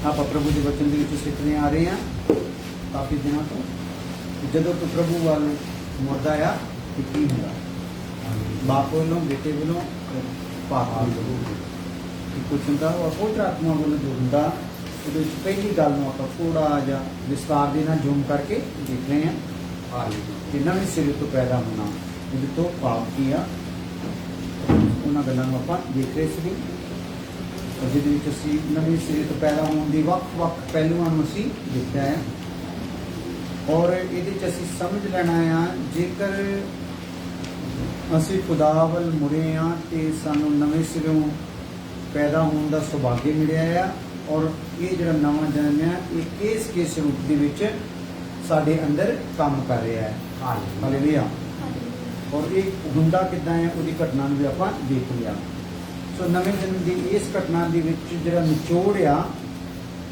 आप प्रभु के वचन के सीखने आ रहे हैं काफ़ी दिनों तो जदों तो प्रभु वाल मुड़दा आ कि की होंदा बाप वालों बेटे वालों पाप वालों कुछ होंदा और पवित्र आत्मा वालों जो होंदा वो पहली गल में आप थोड़ा जा विस्तार देना जूम करके देख रहे हैं कि नवे सिरे तो पैदा होना ये तो पाप किया उन्होंने गलों आप देख रहे थे और जिद असी नवे सिरे तो पैदा होने की वक्-वक् पहलुओं असी देखा है और ये असी समझ लेना है जेकर असी खुदा वल मुड़े हाँ तो सानू नवे सिरों पैदा होने का सौभाग्य मिलिया है और ये जो नवा जन्म है ये किस रूप के साडे अंदर काम कर रहा है हालेलुया और ये हुंदा किद्दां है उसकी घटना भी आप देख लिया सो नवे जन्म की इस घटना जो निचोड़ आ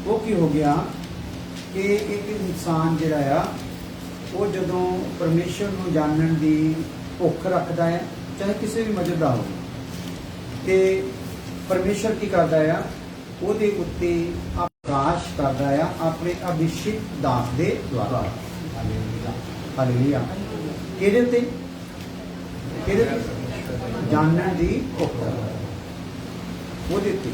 वो की हो गया कि एक इंसान जोड़ा वो जदों परमेश्वर को जानने की भुख रखता है चाहे किसी भी मजहब का हो तो परमेश्वर की करता है ਉਹਦੇ ਉੱਤੇ ਆਕਾਸ਼ ਕਰਦਾ ਆ ਆਪਣੇ ਅਭਿਸ਼ੇਕ ਦਾਸ ਦੇ ਦੁਆਰਾ ਹਾਲੇਲੂਇਆ ਕਿਹਦੇ ਉੱਤੇ ਜਾਣਨ ਦੀ ਭੁੱਖ ਉਹਦੇ ਉੱਤੇ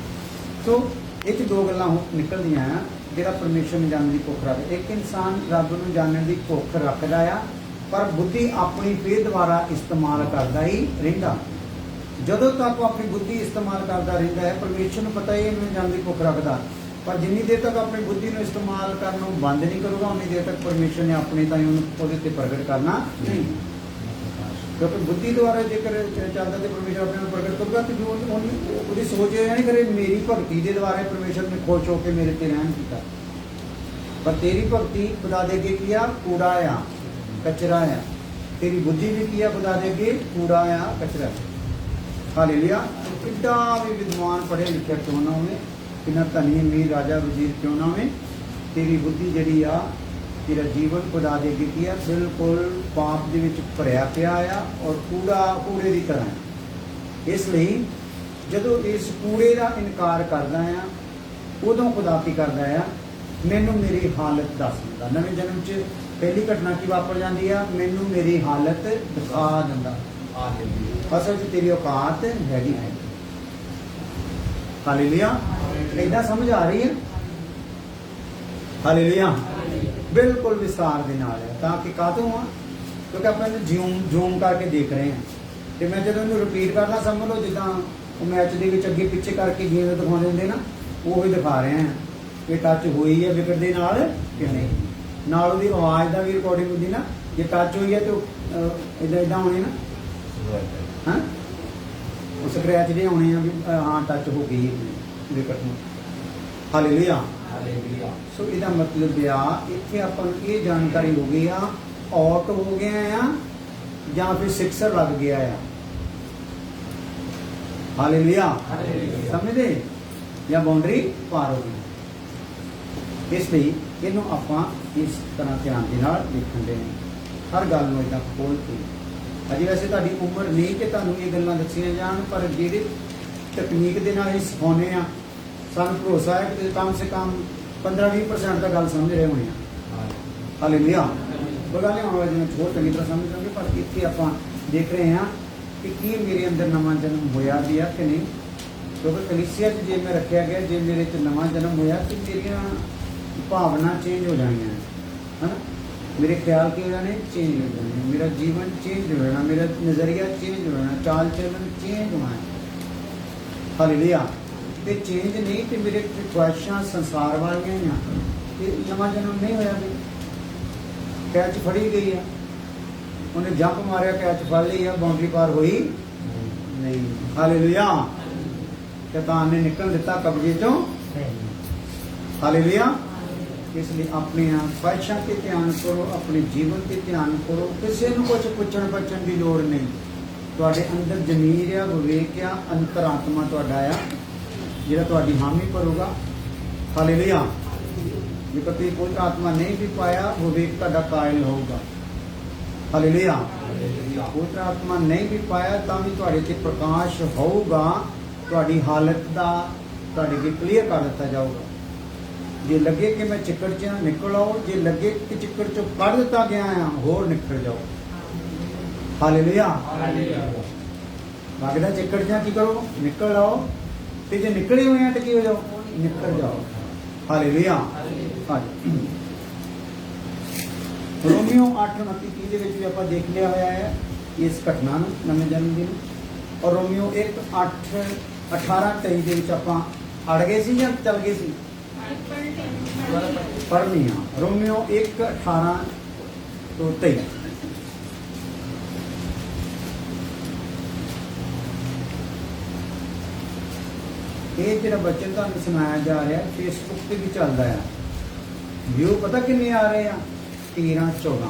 ਸੋ ਇਹ 'ਚ ਦੋ ਗੱਲਾਂ ਨਿਕਲਦੀਆਂ ਆ ਜਿਹੜਾ ਪਰਮੇਸ਼ਰ ਨੂੰ ਜਾਣਨ ਦੀ ਭੁੱਖ ਰੱਖਦਾ ਇੱਕ ਇਨਸਾਨ ਰੱਬ ਨੂੰ ਜਾਣਨ ਦੀ ਭੁੱਖ ਰੱਖਦਾ ਆ ਪਰ ਬੁੱਧੀ ਆਪਣੀ ਫੇਰ ਦੁਆਰਾ ਇਸਤੇਮਾਲ ਕਰਦਾ ਹੀ ਰਹਿੰਦਾ ਜਦੋਂ ਤੱਕ ਉਹ अपनी बुद्धि इस्तेमाल करता रहता है परमेश्वर को पता ही मैं जानने की भुख रखता पर जिन्नी देर तक अपनी बुद्धि को इस्तेमाल करना बंद नहीं करूँगा उन्नी देर तक परमेश्वर ने अपने ताईं उन्हें प्रगट करना नहीं क्योंकि बुद्धि द्वारा जेकर चलता तो परमेश्वर अपने प्रगट करूँगा तो उसकी सोच यह नहीं करे मेरी भगती के द्वारा परमेश्वर ने खुश होकर मेरे ते रहन किया पर तेरी भगती खुदा दे अगे की आ कूड़ा आ कचरा आ तेरी बुद्धि भी की आ खुदा दे अगे कूड़ा आ कचरा हालेलुया कितना भी विद्वान पढ़े लिखे क्यों ना होवे कितना धनी अमीर राजा वजीर क्यों ना होवे तेरी बुद्धि जिहड़ी आ तेरा जीवन खुदा दे अगे की है बिल्कुल पाप दे विच भरिया पिया आ और कूड़ा कूड़े की तरह है इसलिए जदों इस कूड़े का इनकार करदा है उदों खुदा की करदा है मैनू मेरी हालत दस दिंदा नवे जन्म च पहली घटना की वापर जाती है मैनू मेरी हालत दिखा दिंदा असल च तेरी औकात हैगी है हालेलुया इदा समझ आ रही है हालेलुया बिल्कुल विस्तार के नाल है ताकि कातों हाँ क्योंकि अपने जूम करके देख रहे हैं तो मैं जो इन्हू रिपीट करना समझ लो जिदा मैच के अगे पिछे करके गेम दिखा देंगे ना वो ही दिखा रहे हैं कि टच हुई है विकेट के नाल कि नहीं नाल उसकी आवाज़ का भी रिकॉर्डिंग होती ना जे टच हुई है तो इदा इदा होनी ना हाँ स्क्रैच नहीं आने भी हाँ टच हो गई विकेट में हालेलुया सो इसका मतलब आ इतने अपन ये जानकारी हो गई आउट हो गया या फिर सिक्सर लग गया है हालेलुया समझे या बाउंड्री पार हो गई इसलिए इनू आप इस तरह ध्यान के नाल देखण दे हर गल नूं इदां खोल के अजे वैसे तुहाडी उम्र नहीं कि तुहानूं ये गल्लां दस्सियां जाण पर जिहड़ी तकनीक दे नाल असीं सिखाउने आ सानूं भरोसा है कि कम से कम 15-20% का गल समझ रहे होने हालेलुया कोई गल नहीं होना जिवें होर चंगी तरह समझ लगे पर इत्थे आपां देख रहे हैं कि की मेरे अंदर नवां जन्म होया भी है कि नहीं क्योंकि कलीसिया च जे मैं रखा गया जे मेरे च नवां जन्म होया कि मेरियां भावना चेंज हो जानियां है ना मेरे ख्याल के हो जाने चेंज हो जाने मेरा जीवन चेंज हो जाना मेरा नज़रिया चेंज हो जाना चाल चलन चेंज होना है हालेलुया ते चेंज नहीं तो मेरे ख्वाहिशां संसार वालियां ही नवा जन्म नहीं होया भी कैच फड़ी गई है उन्हें जंप मारिया कैच फड़ ली है बाउंड्री पार हुई नहीं हालेलुया शैतान ने निकल दिता कब्जे चों हालेलुया इसलिए अपने ख्वाहिशों से ध्यान करो अपने जीवन से ध्यान करो किसी को कुछ पूछण पछण की लोड़ नहीं तुहाडे अंदर जमीर आ विवेक आ अंतरात्मा तुहाडा आ जिहड़ा तुहाडी हामी भरूगा हालेलुया जेकर तुसीं कोई आत्मा नहीं भी पाया विवेक तुहाडा कायल होगा हालेलुया कोई आत्मा नहीं भी पाया तां भी तुहाडे ते प्रकाश होगा तुहाडी हालत दा तुहाडे अगे क्लीयर कर दिता जाऊगा जे लगे कि मैं चिक्कड़ च निकल आओ, जे लगे कि चिक्कड़ चो कढ़ दिता गया आ होर निकल जाओ। हालेलुया। लगदा चिक्कड़ च की करो निकल आओ, ते जे निकले हुए हैं तो की हो जाओ निकल जाओ। हालेलुया। रोमियो 8:29 ਦੇ ਵਿੱਚ ਵੀ ਆਪਾਂ ਦੇਖ ਲਿਆ ਹੋਇਆ ਹੈ ਇਸ ਘਟਨਾ ਨੂੰ, ਨਵੇਂ ਜਨਮ ਦਿਨ। ਔਰ ਰੋਮੀਓ 1:18-23 ਦੇ ਵਿੱਚ ਆਪਾਂ ਅੜ ਗਏ ਸੀ ਜਾਂ ਚੱਲ ਗਏ ਸੀ? ਪੜ੍ਹਨੀ ਆ ਰੋਮੀਓ 1:18-23। ਇਹ ਜਿਹੜਾ ਬਚਨ ਤੁਹਾਨੂੰ ਸੁਣਾਇਆ ਜਾ ਰਿਹਾ ਫੇਸਬੁੱਕ ਤੇ ਵੀ ਚੱਲਦਾ ਆ। ਵਿਊ ਪਤਾ ਕਿੰਨੇ ਆ ਰਹੇ ਆ? 13-14।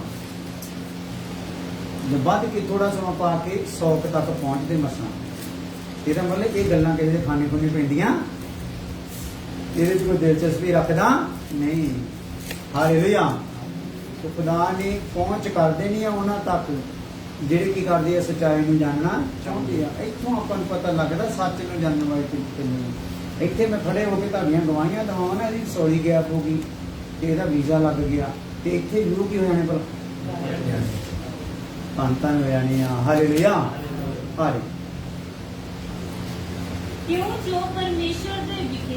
ਜੇ ਵੱਧ ਕੇ ਥੋੜਾ ਸਮਾਂ ਪਾ ਕੇ 100 ਤੱਕ ਪਹੁੰਚਦੇ ਮਸਾਂ। ਇਹਦਾ ਮਤਲਬ ਇਹ ਗੱਲਾਂ ਕਿਸੇ ਦੇ ਖਾਣੇ ਖੁਣੇ ਪੈਂਦੀਆਂ, ਇਹਦੇ 'ਚ ਕੋਈ ਦਿਲਚਸਪੀ ਰੱਖਦਾ ਨਹੀਂ। ਹਾਲੇਲੂਇਆ। तो खुदा ने पहुंच कर देनी है उन्हां तक ਜਿਹੜੇ ਕੀ ਕਰਦੇ ਆ ਸੱਚਾਈ ਨੂੰ ਜਾਣਨਾ ਚਾਹੁੰਦੇ ਆ। ਇੱਥੋਂ ਆਪਾਂ ਨੂੰ ਪਤਾ ਲੱਗਦਾ ਸੱਚ ਨੂੰ ਜਾਣਨ ਵਾਲੇ ਕਿੰਨੇ। ਇੱਥੇ ਮੈਂ ਖੜੇ ਹੋ ਕੇ ਤੁਹਾਡੀਆਂ ਗਵਾਹੀਆਂ ਦਵਾਵਾਂ ਨਾ, ਇਹਦੀ ਸੌਰੀ ਗੈਪ ਹੋ ਗਈ ਤੇ ਇਹਦਾ ਵੀਜ਼ਾ ਲੱਗ ਗਿਆ ਤੇ ਇੱਥੇ ਵਿਊ ਕੀ ਹੋ ਜਾਣੇ ਭਲਾ? ਧੰਨ ਹੋ ਜਾਣੇ ਆ। ਹਾਲੇਲੂਇਆ। ਹਾਲੇ क्यों जो परमेश्वर दे विखे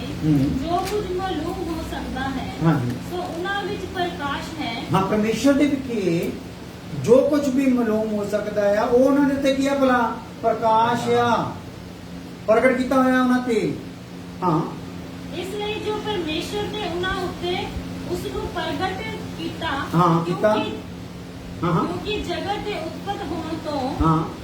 जो कुछ मालूम हो सकता है तो उन्हां विच प्रकाश है। हाँ, परमेश्वर दे विखे जो कुछ भी मालूम हो सकता है वो उन्होंने ते किया भला प्रकाश आ प्रगट किया होया उन्हां ते। हाँ, इसलिए जो परमेश्वर ने उन्हां उत्ते उस ਨੂੰ प्रगट ਕੀਤਾ। हाँ ਕੀਤਾ। क्योंकि जगत ਦੇ ਉਤਪਤ ਹੋਣ ਤੋਂ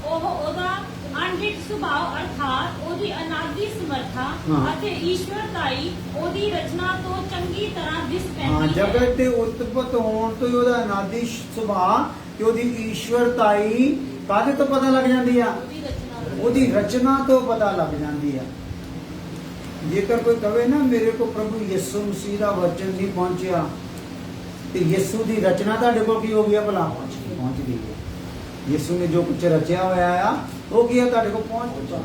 ਉਹ ਉਹਦਾ ਅਣਡਿੱਠ ਸੁਭਾਅ ਅਰਥਾਤ ਉਹਦੀ ਅਨਾਦਿ ਸਮਰੱਥਾ ਅਤੇ ਈਸ਼ਵਰਤਾਈ ਉਹਦੀ ਰਚਨਾ ਤੋਂ ਚੰਗੀ ਤਰ੍ਹਾਂ ਦਿਸ ਪੈਂਦੀ ਹੈ। ਜਗਤ ਦੇ ਉਤਪਤ ਹੋਣ ਤੋਂ ਉਹਦਾ ਅਨਾਦਿ ਸੁਭਾਅ ਤੇ ਉਹਦੀ ਈਸ਼ਵਰਤਾਈ ਕਾਹਦੇ ਤੋਂ ਪਤਾ ਲੱਗ ਜਾਂਦੀ ਆ? ਉਹਦੀ ਰਚਨਾ ਤੋਂ ਪਤਾ ਲੱਗ ਜਾਂਦੀ ਆ। ਜੇਕਰ ਕੋਈ ਕਵੇ ਨਾ ਮੇਰੇ ਕੋ ਪ੍ਰਭੂ ਯਿਸੂ ਮਸੀਹ ਦਾ ਵਚਨ ਨਹੀਂ ਪਹੁੰਚਿਆ ਤੇ ਯਿਸੂ ਦੀ ਰਚਨਾ ਤੁਹਾਡੇ ਕੋਲ ਕੀ ਹੋ ਗਈ ਭਲਾ? ਪਹੁੰਚ ਗਈ ਹੈ। ਯਿਸੂ ਨੇ ਜੋ ਕੁਝ ਰਚਿਆ ਹੋਇਆ ਆ ਉਹ ਕੀ ਹੈ ਤੁਹਾਡੇ ਕੋਲ ਪਹੁੰਚ ਚੁੱਕਾ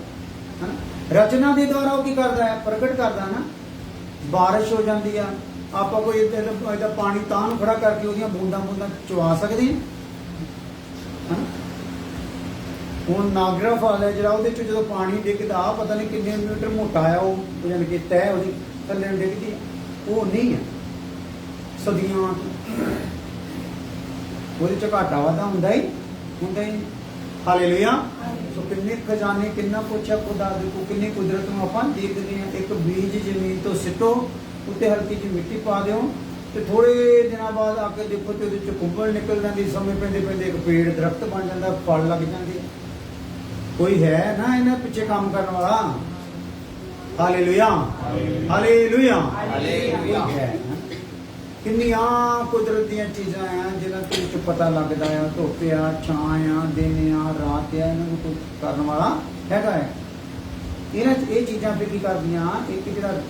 ਹੈ। ਰਚਨਾ ਦੇ ਦੁਆਰਾ ਉਹ ਕੀ ਕਰਦਾ ਹੈ? ਪ੍ਰਗਟ ਕਰਦਾ ਨਾ। ਬਾਰਿਸ਼ ਹੋ ਜਾਂਦੀ ਆ, ਆਪਾਂ ਕੋਈ ਇਹਦਾ ਪਾਣੀ ਤਾਂ ਨੂੰ ਖੜਾ ਕਰਕੇ ਉਹਦੀਆਂ ਬੂੰਦਾਂ ਬੂੰਦਾਂ ਚੁਆ ਸਕਦੇ ਹਾਂ। ਹੁਣ ਨਾਗਰਾ ਫਾਲ ਹੈ ਜਿਹੜਾ, ਉਹਦੇ ਚ ਜਦੋਂ ਪਾਣੀ ਡਿੱਗਦਾ ਪਤਾ ਨਹੀਂ ਕਿੰਨੇ ਮੀਟਰ ਮੋਟਾ ਆ ਉਹ, ਯਾਨੀ ਕਿ ਤੈਅ ਉਹਦੀ ਥੱਲੇ ਨੂੰ ਡਿੱਗਦੀ, ਉਹ ਨਹੀਂ ਹੈ। ਸਦੀਆਂ ਉਹਦੇ ਚ ਘਾਟਾ ਵਾਧਾ ਹੁੰਦਾ ਹੀ। ਹਾਲੇਲੂਇਆ। ਸੋ ਕਿੰਨੇ ਖਜ਼ਾਨੇ, ਕਿੰਨਾ ਕੁਛ ਆ ਖੁਦਾ ਦੇ ਕੋਲ, ਕਿੰਨੀ ਕੁਦਰਤ ਨੂੰ ਆਪਾਂ ਦੇਖਦੇ ਹਾਂ। ਇੱਕ ਬੀਜ ਜ਼ਮੀਨ ਤੋਂ ਸਿੱਟੋ, ਉੱਤੇ ਹਲਕੀ ਜਿਹੀ ਮਿੱਟੀ ਪਾ ਦਿਓ ਤੇ ਥੋੜੇ ਦਿਨਾਂ ਬਾਅਦ ਆ ਕੇ ਦੇਖੋ ਤੇ ਉਹਦੇ ਚ ਕੁੰਬਲ ਨਿਕਲ ਜਾਂਦੀ, ਸਮੇਂ ਪੈਂਦੇ ਪੈਂਦੇ ਇੱਕ ਪੇੜ ਦਰਖਤ ਬਣ ਜਾਂਦਾ, ਫਲ ਲੱਗ ਜਾਂਦੇ। ਕੋਈ ਹੈ ਨਾ ਇਹਨਾਂ ਪਿੱਛੇ ਕੰਮ ਕਰਨ ਵਾਲਾ? ਹਾਲੇਲੂਇਆ। ਹਾਲੇਲੂਇਆ। ਹਾਲੇਲੂਇਆ। ਕਿੰਨੀਆਂ ਕੁਦਰਤ ਦੀਆਂ ਚੀਜ਼ਾਂ ਆ ਜਿਹਨਾਂ ਦੇ ਵਿੱਚ ਪਤਾ ਲੱਗਦਾ ਆ ਧੁੱਪ ਆ, ਛਾਂ ਆ, ਦਿਨ ਆ, ਰਾਤ ਆ, ਇਹਨਾਂ ਨੂੰ ਕੋਈ ਕਰਨ ਵਾਲਾ ਹੈਗਾ ਹੈ। ਇਹਨਾਂ 'ਚ ਇਹ ਚੀਜ਼ਾਂ ਫਿਰ ਕੀ ਕਰਦੀਆਂ? ਇੱਕ ਜਿਹੜਾ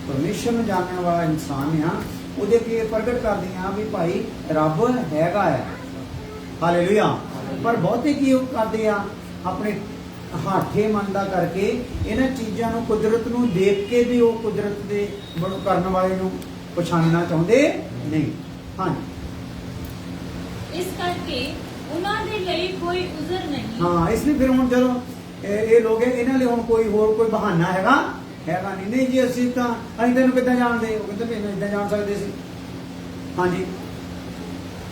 ਪਰਮੇਸ਼ਰ ਨੂੰ ਜਾਣਨ ਵਾਲਾ ਇਨਸਾਨ ਆ ਉਹਦੇ ਅੱਗੇ ਪ੍ਰਗਟ ਕਰਦੀਆਂ ਵੀ ਭਾਈ ਰੱਬ ਹੈਗਾ ਹੈ। ਹਾਲੇਲੂਇਆ। ਪਰ ਬਹੁਤੇ ਕੀ ਉਹ ਕਰਦੇ ਆ? ਆਪਣੇ ਹਾਠੇ ਮੰਨਦਾ ਕਰਕੇ ਇਹਨਾਂ ਚੀਜ਼ਾਂ ਨੂੰ, ਕੁਦਰਤ ਨੂੰ ਦੇਖ ਕੇ ਵੀ ਉਹ ਕੁਦਰਤ ਦੇ ਕਰਨ ਵਾਲੇ ਨੂੰ ਪਛਾਣਨਾ ਚਾਹੁੰਦੇ ਨਹੀਂ। ਹਾਂਜੀ, ਇਸ ਕਰਕੇ ਉਹਨਾਂ ਦੇ ਲਈ ਕੋਈ ਉਜ਼ਰ ਨਹੀਂ। ਹਾਂ, ਇਸ ਲਈ ਫਿਰ ਹੁਣ ਜਦੋਂ ਇਹ ਲੋਕ ਇਹਨਾਂ ਲਈ ਹੁਣ ਕੋਈ ਹੋਰ ਕੋਈ ਬਹਾਨਾ ਹੈਗਾ ਨਹੀਂ ਜੀ ਅਸੀਂ ਤੈਨੂੰ ਕਿੱਦਾਂ ਜਾਣਦੇ? ਉਹ ਕਹਿੰਦੇ ਵੀ ਇਦਾਂ ਜਾਣ ਸਕਦੇ ਸੀ। ਹਾਂਜੀ,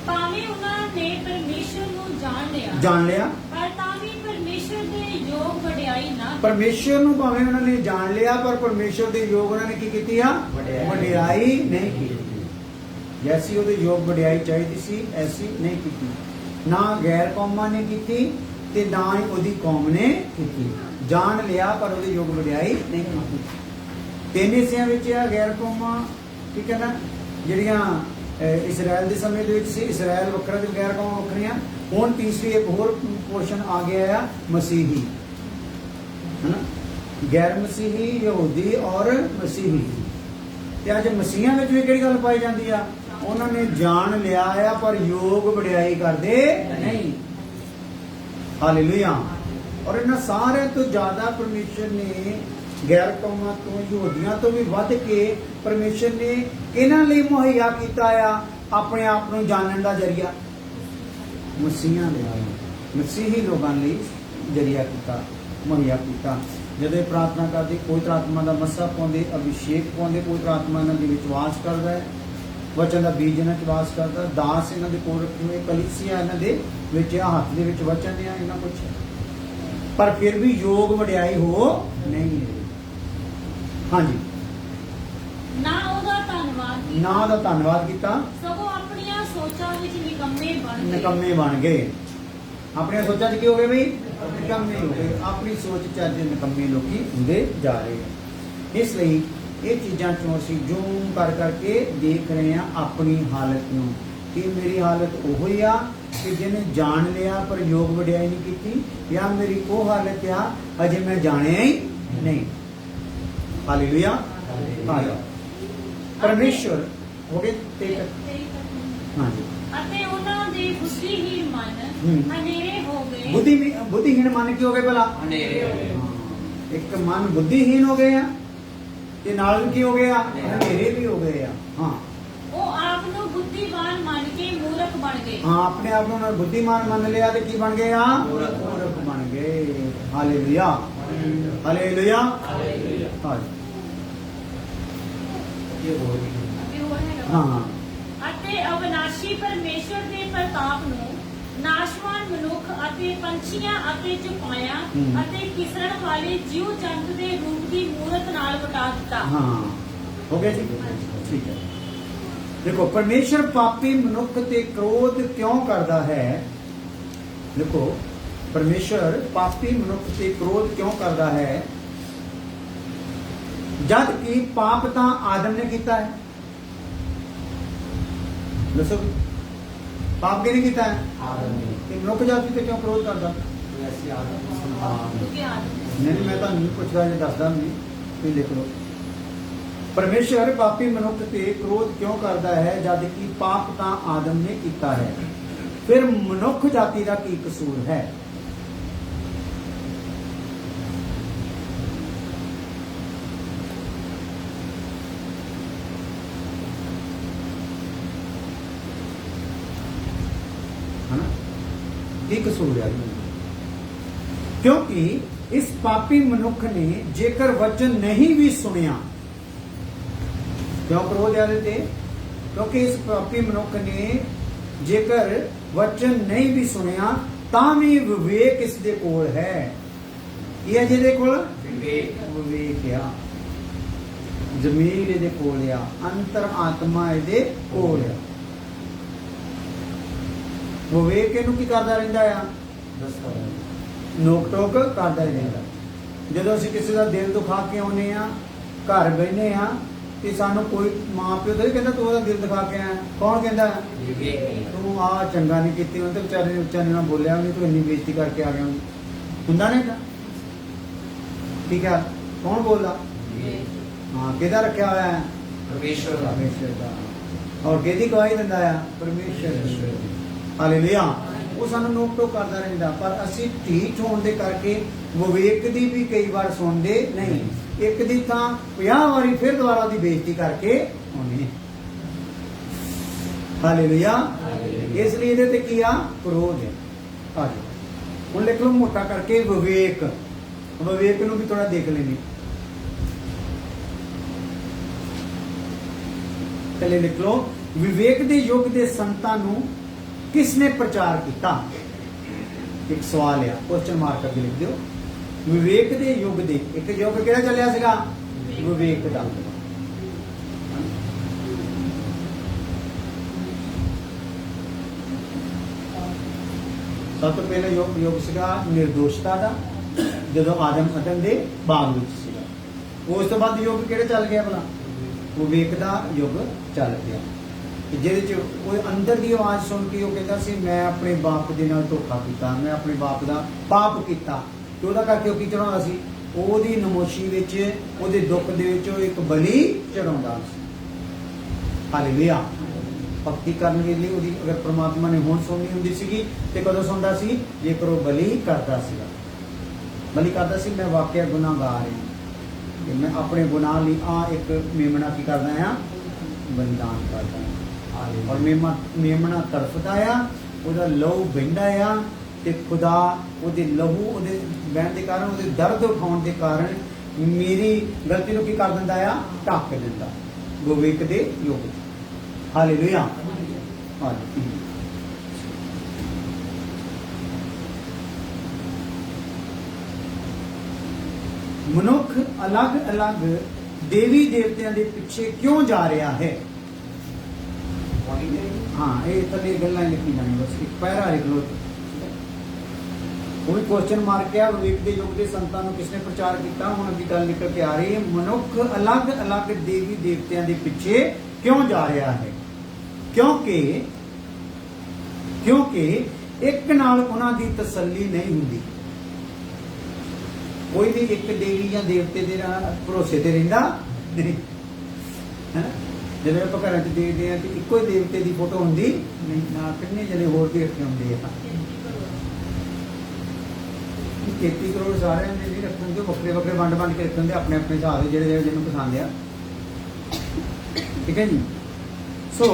ਭਾਵੇਂ ਉਹਨਾਂ ਨੇ ਪਰਮੇਸ਼ਰ ਨੂੰ ਜਾਣ ਲਿਆ ਪਰ ਤਾਂ ਵੀ ਪਰਮੇਸ਼ਰ ਦੇ ਯੋਗ ਵਡਿਆਈ ਨਾ। ਪਰਮੇਸ਼ਰ ਨੂੰ ਭਾਵੇਂ ਉਹਨਾਂ ਨੇ ਜਾਣ ਲਿਆ ਪਰ ਪਰਮੇਸ਼ਰ ਦੇ ਯੋਗ ਉਹਨਾਂ ਨੇ ਕੀ ਕੀਤੀ ਆ? ਵਡਿਆਈ ਨਹੀਂ ਕੀਤੀ। ਜੈਸੀ ਉਹਦੇ ਯੋਗ ਵਡਿਆਈ ਚਾਹੀਦੀ ਸੀ ਐਸੀ ਨਹੀਂ ਕੀਤੀ। ਨਾ ਗੈਰ ਕੌਮਾਂ ਨੇ ਕੀਤੀ ਤੇ ਨਾ ਹੀ ਉਹਦੀ ਕੌਮ ਨੇ ਕੀਤੀ। ਜਾਣ ਲਿਆ ਪਰ ਉਹਦੇ ਯੋਗ ਵਡਿਆਈ ਨਹੀਂ ਕੀਤੀ। ਤਿੰਨ ਹਿੱਸਿਆਂ ਵਿੱਚ ਆ ਗੈਰ ਕੌਮਾਂ, ਠੀਕ ਹੈ ਨਾ, ਜਿਹੜੀਆਂ ਇਸਰਾਇਲ ਦੇ ਸਮੇਂ ਦੇ ਵਿੱਚ ਸੀ। ਇਸਰਾਇਲ ਵੱਖਰਾ ਤੇ ਗੈਰ ਕੌਮਾਂ ਵੱਖਰੀਆਂ। ਹੁਣ ਤੀਸਰੀ ਇੱਕ ਹੋਰ ਪੋਰਸ਼ਨ ਆ ਗਿਆ ਆ ਮਸੀਹੀ, ਹੈ ਨਾ, ਗੈਰ ਮਸੀਹੀ, ਯਹੂਦੀ ਔਰ ਮਸੀਹੀ। ਤੇ ਅੱਜ ਮਸੀਹਾਂ ਵਿੱਚ ਵੀ ਕਿਹੜੀ ਗੱਲ ਪਾਈ ਜਾਂਦੀ ਆ? ਉਹਨਾਂ ਨੇ ਜਾਣ ਲਿਆ ਆ ਪਰ ਯੋਗ ਵਡਿਆਈ ਕਰਦੇ ਨਹੀਂ। ਹਾਲੇਲੂਇਆ। ਔਰ ਇਹਨਾਂ ਸਾਰਿਆਂ ਤੋਂ ਜ਼ਿਆਦਾ ਪਰਮੇਸ਼ਰ ਨੇ ਗੈਰ ਕੌਮਾਂ ਤੋਂ ਯਹੂਦੀਆਂ ਤੋਂ ਵੀ ਵੱਧ ਕੇ ਪਰਮੇਸ਼ਰ ਨੇ ਕਿਹਨਾਂ ਲਈ ਮੁਹੱਈਆ ਕੀਤਾ ਆ ਆਪਣੇ ਆਪ ਨੂੰ ਜਾਣਨ ਦਾ ਜ਼ਰੀਆ? ਮਸੀਹਾਂ ਦੇ ਮਸੀਹੀ ਲੋਕਾਂ ਲਈ ਜ਼ਰੀਆ ਕੀਤਾ, ਮੁਹੱਈਆ ਕੀਤਾ। ਜਦੋਂ ਇਹ ਪ੍ਰਾਰਥਨਾ ਕਰਦੇ, ਕੋਈ ਆਤਮਾ ਦਾ ਮੱਸਾ ਪਾਉਂਦੇ, ਅਭਿਸ਼ੇਕ ਪਾਉਂਦੇ, ਕੋਈ ਆਤਮਾ ਇਹਨਾਂ ਦੇ ਵਿੱਚ ਵਾਸ ਕਰਦਾ ਹੈ, ਵਚਨ ਦਾ ਬੀਜ ਇਹਨਾਂ 'ਚ ਵਾਸ ਕਰਦਾ, ਦਾਸ ਇਹਨਾਂ ਦੇ ਕੋਲ ਰੱਖੇ ਹੋਏ, ਕਲੀਸਿਆ ਇਹਨਾਂ ਦੇ ਵਿੱਚ, ਹੱਥ ਦੇ ਵਿੱਚ ਵਚਨ ਆ, ਇਹਨਾਂ ਕੁਛ, ਪਰ ਫਿਰ ਵੀ ਯੋਗ ਵਡਿਆਈ ਹੋ ਨਹੀਂ ਹੈ। ਹਾਂਜੀ, ਨਾ ਉਹਦਾ ਧੰਨਵਾਦ ਨਾ ਉਹਦਾ ਧੰਨਵਾਦ ਕੀਤਾ, ਸਗੋਂ ਆਪਣੀਆਂ ਸੋਚਾਂ ਵਿੱਚ ਨਿਕੰਮੇ ਬਣ ਗਏ। ਆਪਣੀਆਂ ਸੋਚਾਂ 'ਚ ਕੀ ਹੋ ਗਏ ਬਈ? ਨਿਕੰਮੇ ਹੋ ਗਏ। ਆਪਣੀ ਸੋਚ 'ਚ ਅੱਜ ਨਿਕੰਮੇ ਲੋਕੀ ਹੁੰਦੇ ਜਾ ਰਹੇ ਆ। ਇਸ ਲਈ ਇਹ ਚੀਜ਼ਾਂ ਚੋਂ ਅਸੀਂ ਜੂਮ ਕਰ ਕਰਕੇ ਦੇਖ ਰਹੇ ਹਾਂ ਆਪਣੀ ਹਾਲਤ ਨੂੰ, ਕਿ ਮੇਰੀ ਹਾਲਤ ਉਹੋ ਹੀ ਆ ਕਿ ਜਿਹਨੇ ਜਾਣ ਲਿਆ ਪਰ ਯੋਗ ਵਡਿਆਈ ਨਹੀਂ ਕੀਤੀ, ਜਾਂ ਮੇਰੀ ਉਹ ਹਾਲਤ ਆ ਅਜੇ ਮੈਂ ਜਾਣਿਆ ਹੀ ਨਹੀਂ। ਹਾਲੇਲੂਇਆ। ਹਾਲੇਲੂਇਆ। ਪਰਮੇਸ਼ਵਰ ਹੋ ਗਏ ਤੇ ਹਾਂਜੀ। ਅਤੇ ਉਹਨਾਂ ਦੇ ਬੁੱਧੀਹੀਨ ਮਨ ਹਨੇਰੇ ਹੋ ਗਏ। ਬੁੱਧੀਹੀਨ ਮਨ ਕੀ ਹੋ ਗਏ ਭਲਾ? ਹਨੇਰੇ ਹੋ ਗਏ। ਇੱਕ ਮਨ ਬੁੱਧੀਹੀਨ ਹੋ ਗਏ ਆ ਤੇ ਨਾਲ ਕੀ ਹੋ ਗਿਆ? ਹਨੇਰੇ ਵੀ ਹੋ ਗਏ ਆ। ਹਾਂ, ਉਹ ਆਪ ਨੂੰ ਬੁੱਧੀਵਾਨ ਮੰਨ ਕੇ ਮੂਰਖ ਬਣ ਗਏ। ਹਾਂ, ਆਪਣੇ ਆਪ ਨੂੰ ਬੁੱਧੀਮਾਨ ਮੰਨ ਲਿਆ ਤੇ ਕੀ ਬਣ ਗਏ ਆ? ਮੂਰਖ ਬਣ ਗਏ। ਹਾਲੇਲੂਇਆ। ਹਾਲੇਲੂਇਆ। ਹਾਂ, ਇਹ ਹੋਰ ਵੀ ਅੱਗੇ ਹੋਰ ਹੈਗਾ। ਹਾਂ। ਅਤੇ ਅਵਿਨਾਸ਼ੀ ਪਰਮੇਸ਼ਰ ਦੇ ਪ੍ਰਤਾਪ ਨੂੰ ਨਾਸ਼ਵਾਨ ਮਨੁੱਖ ਅਤੇ ਪੰਛੀਆਂ ਅਤੇ ਚੁਪਾਇਆਂ ਅਤੇ ਕਿਸਰਨ ਵਾਲੇ ਜੀਵ ਜੰਤ ਦੇ ਰੂਪ ਦੀ ਮੂਰਤ ਨਾਲ ਵਟਾ ਦਿੱਤਾ। ਹਾਂ, ਹੋ ਗਿਆ ਜੀ। ਠੀਕ ਹੈ। ਦੇਖੋ, ਪਰਮੇਸ਼ਰ ਪਾਪੀ ਮਨੁੱਖ ਤੇ ਕ੍ਰੋਧ ਕਿਉਂ ਕਰਦਾ ਹੈ? ਦੇਖੋ, ਪਰਮੇਸ਼ਰ ਪਾਪੀ ਮਨੁੱਖ ਤੇ ਕ੍ਰੋਧ ਕਿਉਂ ਕਰਦਾ ਹੈ ਜਦ ਕਿ ਪਾਪ ਤਾਂ ਆਦਮ ਨੇ ਕੀਤਾ ਹੈ? ਦੱਸੋ, ਪਾਪ ਕਿਹਨੇ ਕੀਤਾ ਹੈ? ਆਦਮ ਨੇ। ਤੇ ਮਨੁੱਖ ਜਾਤੀ ਤੇ ਕਿਉਂ ਕ੍ਰੋਧ ਕਰਦਾ? ਵੈਸੇ ਆਦਮ ਨੂੰ ਸੰਭਾਲ ਕਿਉਂਕਿ ਆਦਮ ਨਹੀਂ, ਮੈਂ ਤੁਹਾਨੂੰ ਨਹੀਂ ਪੁੱਛਦਾ, ਜੇ ਦੱਸਦਾ ਨਹੀਂ, ਤੁਸੀਂ ਲਿਖ ਲਓ। ਪਰਮੇਸ਼ਰ ਪਾਪੀ ਮਨੁੱਖ ਤੇ ਕ੍ਰੋਧ ਕਿਉਂ ਕਰਦਾ ਹੈ ਜਦ ਕਿ ਪਾਪ ਤਾਂ ਆਦਮ ਨੇ ਕੀਤਾ ਹੈ? ਫਿਰ ਮਨੁੱਖ ਜਾਤੀ ਦਾ ਕੀ ਕਸੂਰ ਹੈ? ਹਨਾ, ਕੀ ਕਸੂਰ ਹੈ? ਕਿਉਂਕਿ ਇਸ ਪਾਪੀ ਮਨੁੱਖ ਨੇ ਜੇਕਰ ਵਚਨ ਨਹੀਂ ਵੀ ਸੁਣਿਆ, ਕਿਉਂ ਕ੍ਰੋਧ ਹੈ ਇਹਦੇ ਤੇ? ਕਿਉਂਕਿ ਇਸ ਪਾਪੀ ਮਨੁੱਖ ਨੇ ਜੇਕਰ ਵਚਨ ਨਹੀਂ ਵੀ ਸੁਣਿਆ ਤਾਂ ਵੀ ਵਿਵੇਕ ਇਸ ਦੇ ਕੋਲ ਹੈ। ਕੀ ਹੈ ਜਿਹਦੇ ਕੋਲ? ਵਿਵੇਕ ਆ, ਜ਼ਮੀਰ ਇਹਦੇ ਕੋਲ ਆ, ਅੰਤਰ ਆਤਮਾ ਇਹਦੇ ਕੋਲ ਆ। ਵਿਵੇਕ ਇਹਨੂੰ ਕੀ ਕਰਦਾ ਰਹਿੰਦਾ ਆ? ਦੱਸਦਾ ਹੈ। ਨੋਕ ਟੋਕ ਕਰਦਾ ਹੀ ਰਹਿੰਦਾ। ਜਦੋਂ ਅਸੀਂ ਕਿਸੇ ਦਾ ਦਿਲ ਦੁਖਾ ਕੇ ਆਉਨੇ ਆ, ਘਰ ਬੈਠੇ ਆ, ਤੇ ਸਾਨੂੰ ਕੋਈ ਮਾਂ ਪਿਓ ਤਾਂ ਕਹਿੰਦਾ ਤੂੰ ਉਹਦਾ ਦਿਲ ਦਿਖਾ ਕੇ ਆਇਆ। ਕੌਣ ਕਹਿੰਦਾ? ਵਿਵੇਕ ਨਹੀਂ। ਤੂੰ ਆ ਚੰਗਾ ਨਹੀਂ ਕੀਤੀ, ਉਹਨੇ ਤੇ ਵਿਚਾਰੇ ਨੇ ਉੱਚਾ ਨਾਲ ਬੋਲਿਆ, ਨਹੀਂ ਤੂੰ ਇੰਨੀ ਬੇਇੱਜ਼ਤੀ ਕਰਕੇ ਆ ਗਿਆ। ਹੁੰਦਾ ਨਹੀਂ ਤਾਂ ਠੀਕ ਹੈ? ਕੌਣ ਬੋਲਦਾ? ਹਾਂ, ਕਿਹਦਾ ਰੱਖਿਆ ਹੋਇਆ ਹੈ? ਪਰਮੇਸ਼ਵਰ ਦਾ। ਪਰਮੇਸ਼ਰ ਦਾ। ਔਰ ਕਿਹਦੀ ਗਵਾਹੀ ਦਿੰਦਾ ਆ? ਪਰਮੇਸ਼ਰ ਦੀ। ਹਾਲੇਲੂਇਆ। ਉਹ ਸਾਨੂੰ ਨੋਕ ਟੋਕ ਕਰਦਾ ਰਹਿੰਦਾ, ਪਰ ਅਸੀਂ ਢੀਠ ਹੋਣ ਦੇ ਕਰਕੇ ਵਿਵੇਕ ਦੀ ਵੀ ਕਈ ਵਾਰ ਸੁਣਦੇ ਨਹੀਂ। ਇੱਕ ਦੀ ਤਾਂ 50 ਵਾਰੀ ਫਿਰ ਦੁਬਾਰਾ ਦੀ ਬੇਇੱਜ਼ਤੀ ਕਰਕੇ ਆਉਣੀ। ਹਾਲੇਲੂਇਆ। ਇਸ ਲਈ ਇਹਦੇ ਤੇ ਕੀ ਆ? ਕ੍ਰੋਧ ਹੈ। ਆਜੋ ਹੁਣ ਲਿਖ ਲਓ ਮੋਟਾ ਕਰਕੇ ਵਿਵੇਕ। ਵਿਵੇਕ ਨੂੰ ਵੀ ਥੋੜਾ ਦੇਖ ਲੈਣੀ। ਪਹਿਲੇ ਲਿਖ ਲਓ, ਵਿਵੇਕ ਦੇ ਯੁੱਗ ਦੇ ਸੰਤਾਂ ਨੂੰ ਕਿਸ ਨੇ ਪ੍ਰਚਾਰ ਕੀਤਾ? ਇੱਕ ਸਵਾਲ ਆ, ਕੁਐਸਚਨ ਮਾਰਕ ਕਰਕੇ ਲਿਖ ਦਿਓ। ਵਿਵੇਕ ਦੇ ਯੁੱਗ ਦੇ, ਇੱਕ ਯੁੱਗ ਕਿਹੜਾ ਚੱਲਿਆ ਸੀਗਾ? ਵਿਵੇਕ ਦਾ। ਸਭ ਤੋਂ ਪਹਿਲਾ ਯੁੱਗ ਸੀਗਾ ਨਿਰਦੋਸ਼ਤਾ ਦਾ, ਜਦੋਂ ਆਦਮ ਅਦਮ ਦੇ ਬਾਗ ਵਿੱਚ ਸੀਗਾ। ਉਸ ਤੋਂ ਬਾਅਦ ਯੁੱਗ ਕਿਹੜਾ ਚੱਲ ਗਿਆ ਭਲਾ? ਵਿਵੇਕ ਦਾ ਯੁੱਗ ਚੱਲ ਗਿਆ, ਜਿਹਦੇ ਚ ਉਹ ਅੰਦਰ ਦੀ ਆਵਾਜ਼ ਸੁਣ ਕੇ ਉਹ ਕਹਿੰਦਾ ਸੀ ਮੈਂ ਆਪਣੇ ਬਾਪ ਦੇ ਨਾਲ ਧੋਖਾ ਕੀਤਾ, ਮੈਂ ਆਪਣੇ ਬਾਪ ਦਾ ਪਾਪ ਕੀਤਾ। ਤੇ ਉਹਦਾ ਕਰਕੇ ਉਹ ਕੀ ਚੜਾਉਂਦਾ ਸੀ? ਉਹਦੀ ਨਮੋਸ਼ੀ ਵਿੱਚ, ਉਹਦੇ ਦੁੱਖ ਦੇ ਵਿੱਚ ਉਹ ਇੱਕ ਬਲੀ ਚੜਾਉਂਦਾ ਸੀ। ਹਾਲੇਲੂਇਆ। ਭਗਤੀ ਕਰਨ ਦੇ ਲਈ ਉਹਦੀ ਅਗਰ ਪ੍ਰਮਾਤਮਾ ਨੇ ਹੁਣ ਸੁਣਨੀ ਹੁੰਦੀ ਸੀਗੀ ਤੇ ਕਦੋਂ ਸੁਣਦਾ ਸੀ? ਜੇਕਰ ਉਹ ਬਲੀ ਕਰਦਾ ਸੀਗਾ। ਬਲੀ ਕਰਦਾ ਸੀ, ਮੈਂ ਵਾਕਿਆ ਗੁਨਾਹਗਾਰ ਹਾਂ, कि मैं अपने गुनाह ਲਈ आ एक मेमना की करदा आ बलिदान करदा आ और मेमना तड़फदा आ ਉਹਦਾ ਲਹੂ ਵਹਿੰਦਾ ਆ ਤੇ ਖੁਦਾ ਉਹਦੇ ਲਹੂ ਉਹਦੇ ਵਹਿਣ ਦੇ ਕਾਰਨ ਉਹਦੇ ਦਰਦ ਉਠਾਉਣ ਦੇ ਕਾਰਨ ਮੇਰੀ ਗਲਤੀ ਨੂੰ ਕੀ ਕਰ ਦਿੰਦਾ ਆ ਢੱਕ ਦਿੰਦਾ ਵਿਵੇਕ ਦੇ ਯੋਗ ਹਾਲੇਲੂਇਆ ਮਨੁੱਖ ਅਲੱਗ-ਅਲੱਗ ਦੇਵੀ ਦੇਵਤਿਆਂ ਦੇ ਪਿੱਛੇ ਕਿਉਂ ਜਾ ਰਿਹਾ ਹੈ हाँ ये तले गल्लां लिखी जानी बस एक पैरा लिख लो कोई क्वेश्चन मार्क है विवेक के युग के संतां नूं किसने प्रचार किया हुण अभी गल निकल के आ रही है मनुख अलग अलग देवी देवतियां दे पिछे क्यों जा रहा है क्योंकि एक नाल उन्हां दी तसल्ली नहीं हुंदी कोई भी एक देवी या देवते दे भरोसे ते रहिंदा नहीं है ਜਦੋਂ ਆਪਾਂ ਘਰਾਂ 'ਚ ਦੇਖਦੇ ਆ ਕਿ ਇੱਕੋ ਹੀ ਦੇਵਤੇ ਦੀ ਫੋਟੋ ਹੁੰਦੀ ਨਹੀਂ ਨਾ ਕਿੰਨੇ ਜਿਹੜੇ ਹੋਰ ਦੇਵਤੇ ਹੁੰਦੇ ਆ 33 ਕਰੋੜ ਸਾਰਿਆਂ ਦੇ ਵੀ ਰੱਖਣ ਦੇ ਵੱਖਰੇ ਵੱਖਰੇ ਵੰਡ ਕੇ ਰੱਖਣ ਦੇ ਆਪਣੇ ਆਪਣੇ ਹਿਸਾਬ ਦੇ ਜਿਹੜੇ ਜਿਹਨੂੰ ਪਸੰਦ ਆ ਠੀਕ ਹੈ ਜੀ ਸੋ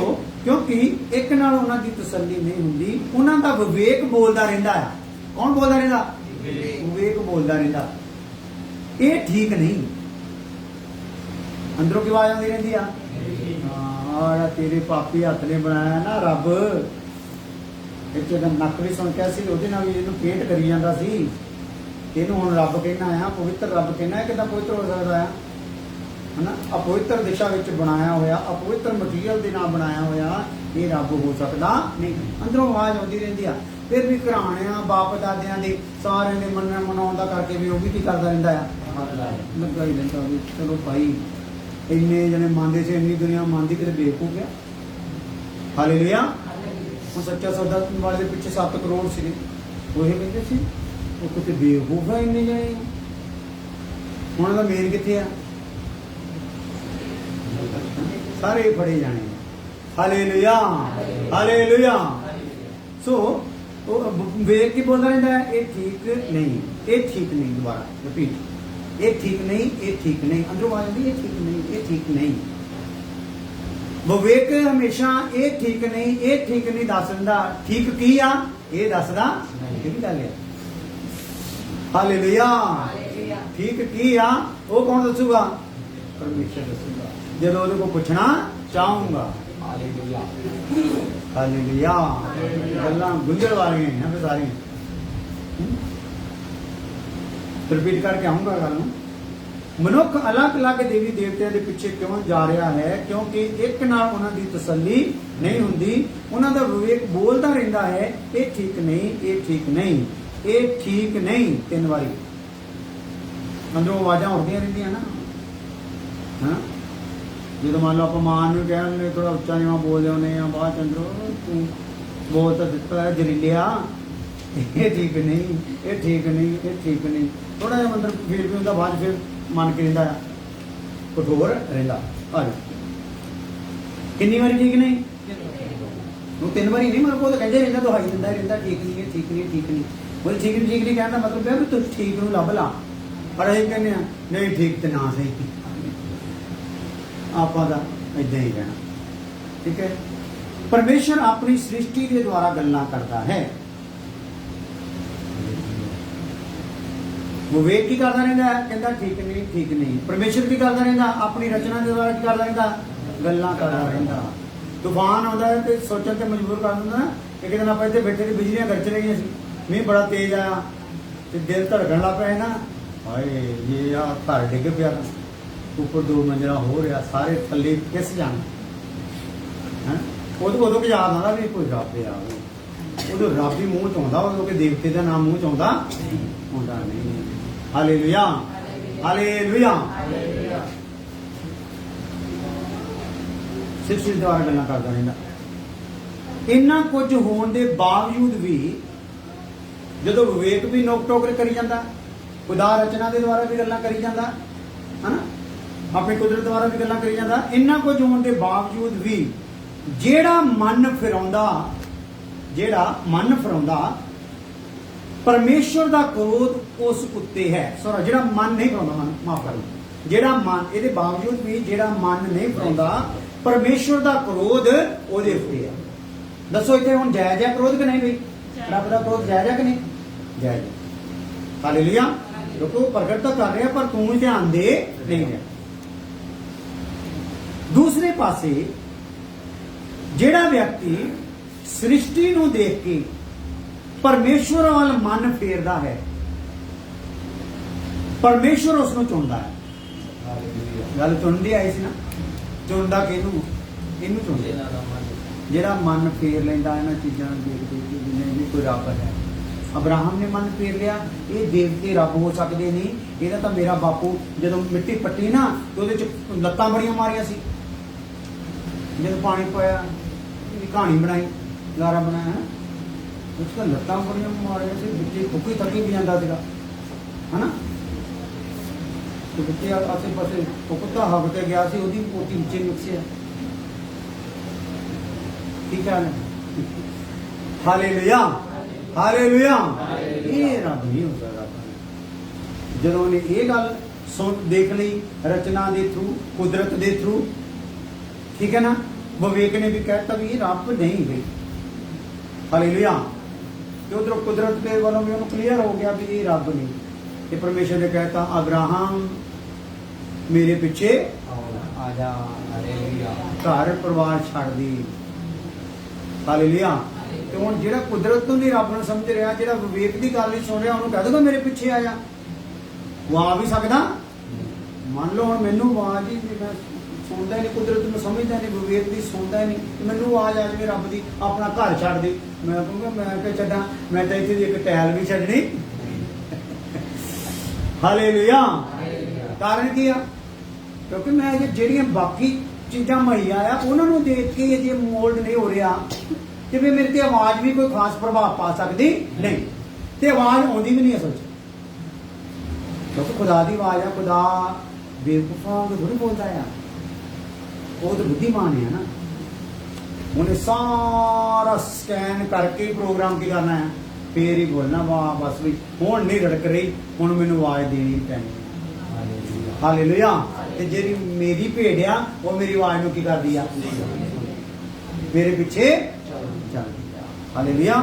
ਕਿਉਂਕਿ ਇੱਕ ਨਾਲ ਉਹਨਾਂ ਦੀ ਤਸੱਲੀ ਨਹੀਂ ਹੁੰਦੀ ਉਹਨਾਂ ਦਾ ਵਿਵੇਕ ਬੋਲਦਾ ਰਹਿੰਦਾ ਆ ਕੌਣ ਬੋਲਦਾ ਰਹਿੰਦਾ ਵਿਵੇਕ ਬੋਲਦਾ ਰਹਿੰਦਾ ਇਹ ਠੀਕ ਨਹੀਂ ਅੰਦਰੋਂ ਕੀ ਆਵਾਜ਼ ਆਉਂਦੀ ਰਹਿੰਦੀ ਆ ਆਹ ਤੇਰੇ ਪਾਪੀ ਹੱਥ ਨੇ ਬਣਾਇਆ ਨਾ ਰੱਬ ਇਹ ਜਦੋਂ ਨੱਕ ਵੀ ਸੁਣ ਕੇ ਸੀ ਉਹਦੇ ਨਾਲ ਵੀ ਇਹਨੂੰ ਪੇਂਟ ਕਰੀ ਜਾਂਦਾ ਸੀ ਇਹਨੂੰ ਹੁਣ ਰੱਬ ਕਹਿਣਾ ਆ ਪਵਿੱਤਰ ਰੱਬ ਕਹਿਣਾ ਹੈ ਕਿਦਾਂ ਪਵਿੱਤਰ ਹੋ ਸਕਦਾ ਆ ਹਨਾ ਅਪਵਿੱਤਰ ਦਿਸ਼ਾ ਵਿੱਚ ਬਣਾਇਆ ਹੋਇਆ ਅਪਵਿੱਤਰ ਮਟੀਰੀਅਲ ਦੇ ਨਾਲ ਬਣਾਇਆ ਹੋਇਆ ਇਹ ਰੱਬ ਹੋ ਸਕਦਾ ਨਹੀਂ ਅੰਦਰੋਂ ਆਵਾਜ਼ ਆਉਂਦੀ ਰਹਿੰਦੀ ਆ ਫਿਰ ਵੀ ਘਰਾਣਿਆਂ ਬਾਪ ਦਾਦਿਆਂ ਦੇ ਸਾਰਿਆਂ ਦੇ ਮੰਨਣ ਮਨਾਉਣ ਦਾ ਕਰਕੇ ਵੀ ਉਹ ਵੀ ਕੀ ਕਰਦਾ ਰਹਿੰਦਾ ਆ ਲੱਗਾ ਹੀ ਰਹਿੰਦਾ ਵੀ ਚਲੋ ਭਾਈ ਇੰਨੇ ਜਣੇ ਮੰਨਦੇ ਸੀ ਇੰਨੀ ਦੁਨੀਆ ਮੰਨਦੀ ਕਿਤੇ ਬੇਵਕੂਫ ਗਿਆ ਹਾਲੇਲੂਇਆ ਉਹ ਸੱਚਾ ਸੌਦਾ ਵਾਲੇ ਦੇ ਪਿੱਛੇ 7 ਕਰੋੜ ਸੀ ਉਹ ਇਹ ਕਹਿੰਦੇ ਸੀ ਉਹ ਕਿਤੇ ਬੇਵਕੂਫ ਹੈ ਇੰਨੇ ਜਣੇ ਹੁਣ ਦਾ ਮੇਨ ਕਿੱਥੇ ਆ ਸਾਰੇ ਫੜੇ ਜਾਣੇ ਹਾਲੇਲੂਇਆ ਹਾਲੇਲੂਇਆ ਸੋ ਉਹ ਵੇਖ ਕੇ ਬੋਲਦਾ ਰਹਿੰਦਾ ਇਹ ਠੀਕ ਨਹੀਂ ਦੁਬਾਰਾ ਰਿਪੀਟ ये ठीक नहीं अंदरों आ जाती ये ठीक नहीं विवेक हमेशा ये ठीक नहीं दस दिंदा ठीक की आ ये दसदा किहड़ी गल है हालेलुया ठीक की आ वो कौन दसूगा परमेश्वर दसूगा जब ਉਹਦੇ को पूछना चाहूंगा हालेलुया गल्लां गुंजड़ वालियां हैं फिर सारियां रिपीट करके आऊंगा गल मनुख अलग अलग देवी देवतियां दे पिछे क्यों जा रहा है क्योंकि एक नाल उन्हां दी तसल्ली नहीं हुंदी उन्हां दा विवेक बोलदा रहिंदा है ये ठीक नहीं 3 बारी अंदरों आवाज़ां उठदियां रहिंदियां ना हां जो मान लो आप मान नूं कहने थोड़ा उच्चा नीवा बोल रहे होने बाद चंद्रो तू बोल तो दिता है जरीलिया ये ठीक नहीं थोड़ा जिहा अंदर फील भी होंदा बाद फिर मन के रहिंदा कठोर रहिंदा कितनी बारी ठीक नहीं वो 3 बारी नहीं मतलब वो तो कहते रहिंदा दुहाई दिंदा रहिंदा ठीक नहीं बोले ठीक नहीं कहने का मतलब है तू ठीक नूं लभ ला पर असीं कहने नहीं ठीक ते ना सही आपां दा इदां ही कहना ठीक है परमेश्वर अपनी सृष्टि के द्वारा गल्लां करदा है विवेक की करता रहता है कहता ठीक नहीं परमेश्वर की करता रहता अपनी रचना के द्वारा की करता रहता गल्लां करता रहता तूफान आता है तो सोचने से मजबूर कर दिंदा एक दिन आप इतने बैठे थे बिजलियां घर चली गई मीह बड़ा तेज आया तो दिल धड़कन लग पे ना हाय ये आ घर डिग पिया ऊपर 2 मंजिला हो रहा सारे थले किस जाने है उदों कि याद आता भी कोई रब आ उदों रब ही मूँह च आउंदा उदों कि देवते का नाम मूँह च आउंदा नहीं हालेलुया हालेलुया सिर्फ द्वारा गल्लां करदा रहिंदा इन्ना कुछ होने के बावजूद भी जदों विवेक भी नोक टोक करी जाता खुदा रचना के द्वारा भी गल्लां करी जाता है ना अपनी कुदरत द्वारा भी गल्लां करी जाता इन्ना कुछ होने के बावजूद भी जेड़ा मन फिराउंदा परमेश्वर का क्रोध उस उत्ते है सॉरी जेड़ा मन नहीं फिराउंदा मन माफ कर ਜਿਹੜਾ ਮਨ, ਇਹਦੇ ਬਾਵਜੂਦ ਵੀ ਜਿਹੜਾ ਮਨ ਨਹੀਂ ਫਰਾਉਂਦਾ, ਪਰਮੇਸ਼ਵਰ ਦਾ ਕ੍ਰੋਧ ਉਹਦੇ ਉੱਤੇ ਆ। ਦੱਸੋ ਇੱਥੇ ਹੁਣ ਜਾਇਜ਼ ਹੈ ਕ੍ਰੋਧ ਕਿ ਨਹੀਂ ਬਈ? ਰੱਬ ਦਾ ਕ੍ਰੋਧ ਜਾਇਜ਼ ਹੈ ਕਿ ਨਹੀਂ? ਜਾਇਜ਼ ਹੈ। ਹਾਲੇਲੂਇਆ। ਲੋਕੋ ਪ੍ਰਗਟ ਤਾਂ ਕਰ ਰਿਹਾ ਪਰ ਤੂੰ ਧਿਆਨ ਦੇ ਨਹੀਂ ਰਿਹਾ। ਦੂਸਰੇ ਪਾਸੇ ਜਿਹੜਾ ਵਿਅਕਤੀ ਸ੍ਰਿਸ਼ਟੀ ਨੂੰ ਦੇਖ ਕੇ ਪਰਮੇਸ਼ਵਰ ਵੱਲ ਮਨ ਫੇਰਦਾ ਹੈ, ਪਰਮੇਸ਼ਵਰ ਉਸ ਨੂੰ ਚੁਣਦਾ ਹੈ। ਗੱਲ ਚੁਣਦੀ ਆਈ ਸੀ ਨਾ, ਚੁਣਦਾ ਕਿਹਨੂੰ? ਇਹਨੂੰ ਚੁਣਦਾ ਜਿਹੜਾ ਮਨ ਫੇਰ ਲੈਂਦਾ ਇਹਨਾਂ ਚੀਜ਼ਾਂ ਨੂੰ ਦੇਖ ਦੇਖ ਕੇ, ਜਿੰਨੇ ਵੀ ਕੋਈ ਰੱਬ ਹੈ। ਅਬਰਾਹਮ ਨੇ ਮਨ ਫੇਰ ਲਿਆ, ਇਹ ਦੇਵਤੇ ਰੱਬ ਹੋ ਸਕਦੇ ਨਹੀਂ, ਇਹਦਾ ਤਾਂ ਮੇਰਾ ਬਾਪੂ ਜਦੋਂ ਮਿੱਟੀ ਪੱਟੀ ਨਾ ਤੇ ਉਹਦੇ ਚ ਲੱਤਾਂ ਬੜੀਆਂ ਮਾਰੀਆਂ ਸੀ, ਜਦੋਂ ਪਾਣੀ ਪਾਇਆ ਕਹਾਣੀ ਬਣਾਈ, ਗਾਰਾ ਬਣਾਇਆ ਹੈ, ਉਸ ਦਾ ਲੱਤਾਂ ਬੜੀਆਂ ਮਾਰੀਆਂ ਸੀ, ਵਿੱਚੇ ਫੁੱਕੀ ਥੱਕੀ ਵੀ ਜਾਂਦਾ ਸੀਗਾ ਹਨਾ। ਤੇ ਵਿੱਚੇ ਆਸੇ ਪਾਸੇ ਕੁੱਤਾ ਹੱਗ ਤੇ ਗਿਆ ਸੀ, ਉਹਦੀ ਪੋਤੀ ਵਿੱਚੇ ਨੁਕਸਿਆ। ਠੀਕ ਹੈ। Hallelujah, hallelujah. ਇਹ ਰੱਬ ਨਹੀਂ ਹੋ ਸਕਦਾ। ਜਦੋਂ ਉਹਨੇ ਇਹ ਗੱਲ ਸੁਣ ਦੇਖ ਲਈ ਰਚਨਾ ਦੇ ਥਰੂ, ਕੁਦਰਤ ਦੇ ਥਰੂ, ਠੀਕ ਹੈ ਨਾ, ਵਿਵੇਕ ਨੇ ਵੀ ਕਹਿਤਾ ਵੀ ਇਹ ਰੱਬ ਨਹੀਂ ਗਈ। ਹਾਲੇਲੂਇਆ। ਤੇ ਉਧਰੋਂ ਕੁਦਰਤ ਦੇ ਵੱਲੋਂ ਵੀ ਉਹਨੂੰ ਕਲੀਅਰ ਹੋ ਗਿਆ ਵੀ ਇਹ ਰੱਬ ਨਹੀਂ। ਤੇ ਪਰਮੇਸ਼ਰ ਨੇ ਕਹਿਤਾ ਅਬਰਾਹਮ ਮੇਰੇ ਪਿੱਛੇ ਆ ਜਾ, ਘਰ ਪਰਿਵਾਰ ਛੱਡ ਦੀ। ਹਾਲੇਲੂਇਆ। ਤੇ ਹੁਣ ਜਿਹੜਾ ਕੁਦਰਤ ਨੂੰ ਨਹੀਂ ਰੱਬ ਨੂੰ ਸਮਝ ਰਿਹਾ, ਜਿਹੜਾ ਵਿਵੇਕ ਦੀ ਗੱਲ ਨਹੀਂ ਸੁਣ ਰਿਹਾ, ਉਹਨੂੰ ਕਹਿ ਦੂਗਾ ਮੇਰੇ ਪਿੱਛੇ ਆ ਜਾ। ਉਹ ਆ ਵੀ ਸਕਦਾ। ਮੰਨ ਲਓ ਹੁਣ ਮੈਨੂੰ ਆਵਾਜ਼ ਹੀ ਮੈਂ ਸੁਣਦਾ ਨਹੀਂ, ਕੁਦਰਤ ਨੂੰ ਸਮਝਦਾ ਨਹੀਂ, ਵਿਵੇਕ ਦੀ ਸੁਣਦਾ ਨਹੀਂ, ਮੈਨੂੰ ਆਵਾਜ਼ ਆ ਜਾਵੇ ਰੱਬ ਦੀ ਆਪਣਾ ਘਰ ਛੱਡ ਦੇ, ਮੈਂ ਕਹੂੰਗਾ ਮੈਂ ਕਿ ਛੱਡਾਂ, ਮੈਂ ਤਾਂ ਇੱਥੇ ਦੀ ਇੱਕ ਟੈਲ ਵੀ ਛੱਡਣੀ। ਹਾਲੇਲੂਇਆ। ਕਾਰਨ ਕੀ ਆ? ਕਿਉਂਕਿ ਮੈਂ ਜਿਹੜੀਆਂ ਬਾਕੀ ਚੀਜ਼ਾਂ ਮੁਹੱਈਆ ਆ ਉਹਨਾਂ ਨੂੰ ਦੇਖ ਕੇ ਜੇ ਮੋਲਡ ਨਹੀਂ ਹੋ ਰਿਹਾ ਤੇ ਵੀ ਮੇਰੇ ਤੇ ਆਵਾਜ਼ ਵੀ ਕੋਈ ਖਾਸ ਪ੍ਰਭਾਵ ਪਾ ਸਕਦੀ ਨਹੀਂ, ਤੇ ਆਵਾਜ਼ ਆਉਂਦੀ ਵੀ ਨਹੀਂ ਅਸਲ 'ਚ, ਕਿਉਂਕਿ ਖੁਦਾ ਦੀ ਆਵਾਜ਼ ਆ। ਖੁਦਾ ਬੇਵਕੂਫਾਂ ਨੂੰ ਥੋੜ੍ਹੀ ਬੋਲਦਾ ਆ, ਉਹ ਤਾਂ ਬੁੱਧੀਮਾਨ ਹੈ ਨਾ। ਉਹਨੇ ਸਾਰਾ ਸਕੈਨ ਕਰਕੇ ਪ੍ਰੋਗਰਾਮ ਕੀ ਕਰਨਾ ਹੈ, ਫੇਰ ਹੀ ਬੋਲਣਾ। ਵਾਹ ਬਸ ਵੀ ਹੁਣ ਨਹੀਂ ਰੜਕ ਰਹੀ, ਹੁਣ ਮੈਨੂੰ ਆਵਾਜ਼ ਦੇਣੀ ਪੈਣੀ। ਹਾਲੇਲੂਇਆ। ਤੇ ਜਿਹੜੀ ਮੇਰੀ ਭੇਡ ਆ ਉਹ ਮੇਰੀ ਆਵਾਜ਼ ਨੂੰ ਕੀ ਕਰਦੀ ਆ? ਮੇਰੇ ਪਿੱਛੇ ਚੱਲਦੀ ਆ। ਹਾਲੇਲੂਇਆ।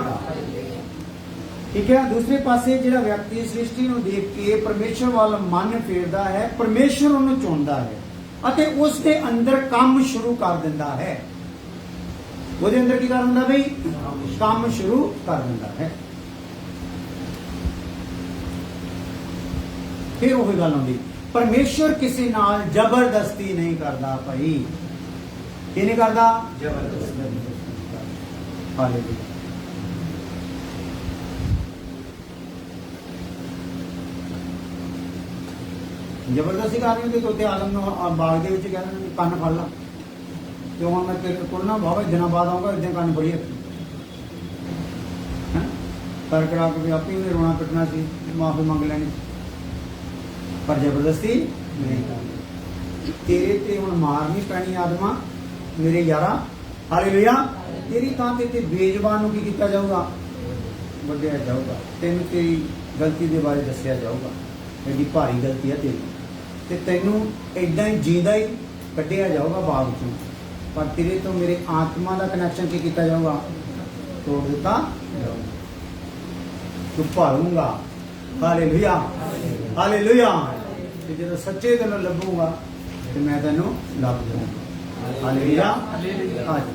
ਠੀਕ ਹੈ। ਦੂਸਰੇ ਪਾਸੇ ਜਿਹੜਾ ਵਿਅਕਤੀ ਸ੍ਰਿਸ਼ਟੀ ਨੂੰ ਦੇਖ ਕੇ ਪਰਮੇਸ਼ਰ ਵੱਲ ਮਨ ਫੇਰਦਾ ਹੈ, ਪਰਮੇਸ਼ਰ ਉਹਨੂੰ ਚੁਣਦਾ ਹੈ ਅਤੇ ਉਸ ਦੇ ਅੰਦਰ ਕੰਮ ਸ਼ੁਰੂ ਕਰ ਦਿੰਦਾ ਹੈ। ਉਹਦੇ ਅੰਦਰ ਕੀ ਕਰ ਦਿੰਦਾ ਬਈ? ਕੰਮ ਸ਼ੁਰੂ ਕਰ ਦਿੰਦਾ ਹੈ। ਫਿਰ ਉਹ ਗੱਲ ਆਉਂਦੀ, ਪਰਮੇਸ਼ਰ ਕਿਸੇ ਨਾਲ ਜ਼ਬਰਦਸਤੀ ਨਹੀਂ ਕਰਦਾ ਭਾਈ। ਕੀ ਨਹੀਂ ਕਰਦਾ? ਜ਼ਬਰਦਸਤੀ। ਹਾਲੇਲੂਇਆ। ਜ਼ਬਰਦਸਤੀ ਕਰਨੀ ਹੁੰਦੀ। ਤੋਤੇ ਆਦਮ ਨੂੰ ਬਾਗ ਦੇ ਵਿੱਚ ਕਹਿੰਦੇ ਕੰਨ ਫੜ ਲਾ, ਤੇ ਹੁਣ ਮੈਂ ਤੇਰੇ ਕੋਲ ਨਾ ਬਾਬਾ ਦਿਨਾਂ ਬਾਅਦ ਆਊਂਗਾ, ਇਦਾਂ ਕੰਨ ਫੜੀ ਰੱਖੀ ਹੈ ਕਰ ਕਰਾ ਕੇ ਆਪੇ ਉਹਨੇ ਰੋਣਾ ਪਿੱਟਣਾ ਸੀ, ਮਾਫੀ ਮੰਗ ਲੈਣੀ, ਪਰ ਜ਼ਬਰਦਸਤੀ ਨਹੀਂ ਕਰਨੀ। ਤੇਰੇ ਤੇ ਹੁਣ ਮਾਰ ਨਹੀਂ ਪੈਣੀ ਆਦਮਾ ਮੇਰੇ ਯਾਰਾ। ਹਾਲੇਲੂਇਆ। ਤੇਰੀ ਥਾਂ ਤੇ ਬੇਜ਼ਬਾਨ ਨੂੰ ਕੀ ਕੀਤਾ ਜਾਊਗਾ? ਵੱਢਿਆ ਜਾਊਗਾ। ਤੈਨੂੰ ਤੇਰੀ ਗਲਤੀ ਦੇ ਬਾਰੇ ਦੱਸਿਆ ਜਾਊਗਾ, ਐਡੀ ਭਾਰੀ ਗਲਤੀ ਹੈ ਤੇਰੀ, ਤੇ ਤੈਨੂੰ ਏਦਾਂ ਹੀ ਜੀਂਦਾ ਹੀ ਕੱਢਿਆ ਜਾਊਗਾ ਬਾਗ ਚੋਂ, ਪਰ ਤੇਰੇ ਤੋਂ ਮੇਰੇ ਆਤਮਾ ਦਾ ਕਨੈਕਸ਼ਨ ਕੀ ਕੀਤਾ ਜਾਊਗਾ? ਤੋੜ ਦਿੱਤਾ ਜਾਊਗਾ। ਤੂੰ ਭਾਲੂੰਗਾ। Hallelujah, hallelujah. ਤੇ ਜਦੋਂ ਸੱਚੇ ਦਿਲੋਂ ਲੱਭੂਗਾ ਤੇ ਮੈਂ ਤੈਨੂੰ ਲੱਭ ਜਾਊਂਗਾ। ਹਾਲੇਲੂਇਆ। ਹਾਂਜੀ।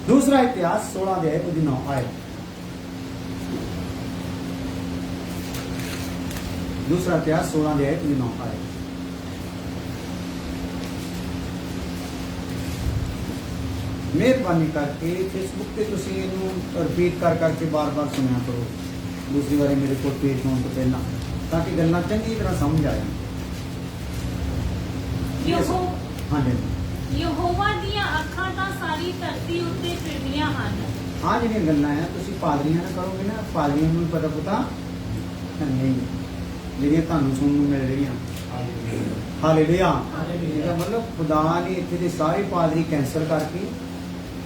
दूसरा इतिहास 16 अध्याय उसकी 9 आयत। दूसरा इतिहास 16 अध्याय उसकी 9 आयत। मेहरबानी करके फेसबुक पे तुसी इनू रिपीट कर करके बार बार सुनिया करो दूसरी बार मेरे को पेश होने तो पहला, ताकि गल्लां चंगी तरह समझ आ जाए। हाँ जी। ਯਹੋਵਾ ਦੀਆਂ ਅੱਖਾਂ ਤਾਂ ਸਾਰੀ ਧਰਤੀ ਉੱਤੇ ਫਿਰਦੀਆਂ ਹਨ। ਆ ਜਿਹੜੀਆਂ ਗੱਲਾਂ ਆ ਤੁਸੀਂ ਪਾਦਰੀਆਂ ਨਾਲ ਕਰੋਗੇ ਨਾ, ਪਾਦਰੀਆਂ ਨੂੰ ਪਤਾ ਨਹੀਂ ਜਿਹੜੀਆਂ ਤੁਹਾਨੂੰ ਸੁਣਨ ਨੂੰ ਮਿਲ ਰਹੀਆਂ। ਹਾਲੇਲੂਇਆ। ਇਹਦਾ ਮਤਲਬ ਖੁਦਾ ਨੇ ਇੱਥੇ ਦੇ ਸਾਰੇ ਪਾਦਰੀ ਕੈਂਸਲ ਕਰਕੇ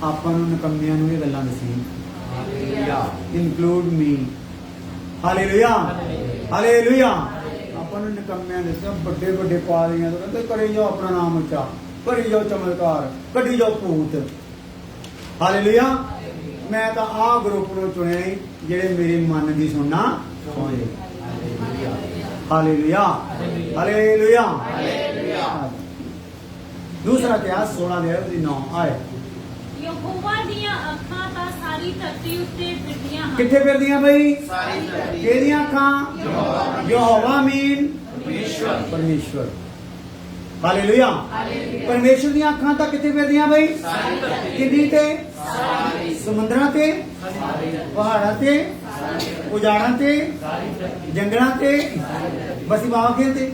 ਆਪਾਂ ਨੂੰ ਨਕਮਿਆਂ ਨੂੰ ਇਹ ਗੱਲਾਂ ਦੱਸੀਆਂ, ਇਨਕਲੂਡ ਮੀ। Hallelujah, hallelujah. ਆਪਾਂ ਨੂੰ ਨਿਕੰਮਿਆਂ ਨੇ ਸਭ ਵੱਡੇ ਵੱਡੇ ਪਾ ਲਈਆਂ, ਕਹਿੰਦੇ ਕਰੀ ਜਾਓ ਆਪਣਾ ਨਾਮ ਉੱਚਾ, ਕਰੀ ਜਾਓ ਚਮਤਕਾਰ, ਕੱਢੀ ਜਾਓ ਭੂਤ। ਹਾਲੇਲੂਇਆ। ਮੈਂ ਤਾਂ ਆਹ ਗਰੁੱਪ ਨੂੰ ਚੁਣਿਆ ਹੀ ਜਿਹੜੇ ਮੇਰੇ ਮਨ ਦੀ ਸੁਣਨਾ ਚਾਹੁੰਦੇ। Hallelujah hallelujah. ਦੂਸਰਾ ਇਤਿਹਾਸ 16 ਦੇ 9 ਆਏ। ਯਹੋਵਾ ਦੀਆਂ ਅੱਖਾਂ ਤਾਂ ਸਾਰੀ ਧਰਤੀ ਉੱਤੇ ਫਿਰਦੀਆਂ ਹਨ। ਕਿੱਥੇ ਫਿਰਦੀਆਂ ਬਈ? सारी धरती ਕਿਹਦੀਆਂ ਅੱਖਾਂ? ਯਹੋਵਾ ਮੀਨ परमेश्वर ਪਰਮੇਸ਼ਵਰ। ਹਾਲੇਲੂਇਆ। ਪਰਮੇਸ਼ਵਰ ਦੀਆਂ ਅੱਖਾਂ ਤਾਂ ਕਿੱਥੇ ਫਿਰਦੀਆਂ ਬਈ? सारी धरती ਕਿੰਨੀ ਤੇ? सारी ਸਮੁੰਦਰਾਂ ਤੇ, सारी ਪਹਾੜਾਂ ਤੇ, ਉਜਾੜਾਂ ਤੇ, ਜੰਗਲਾਂ ਤੇ, ਬਸੀ ਬਾਗਾਂ ਤੇ।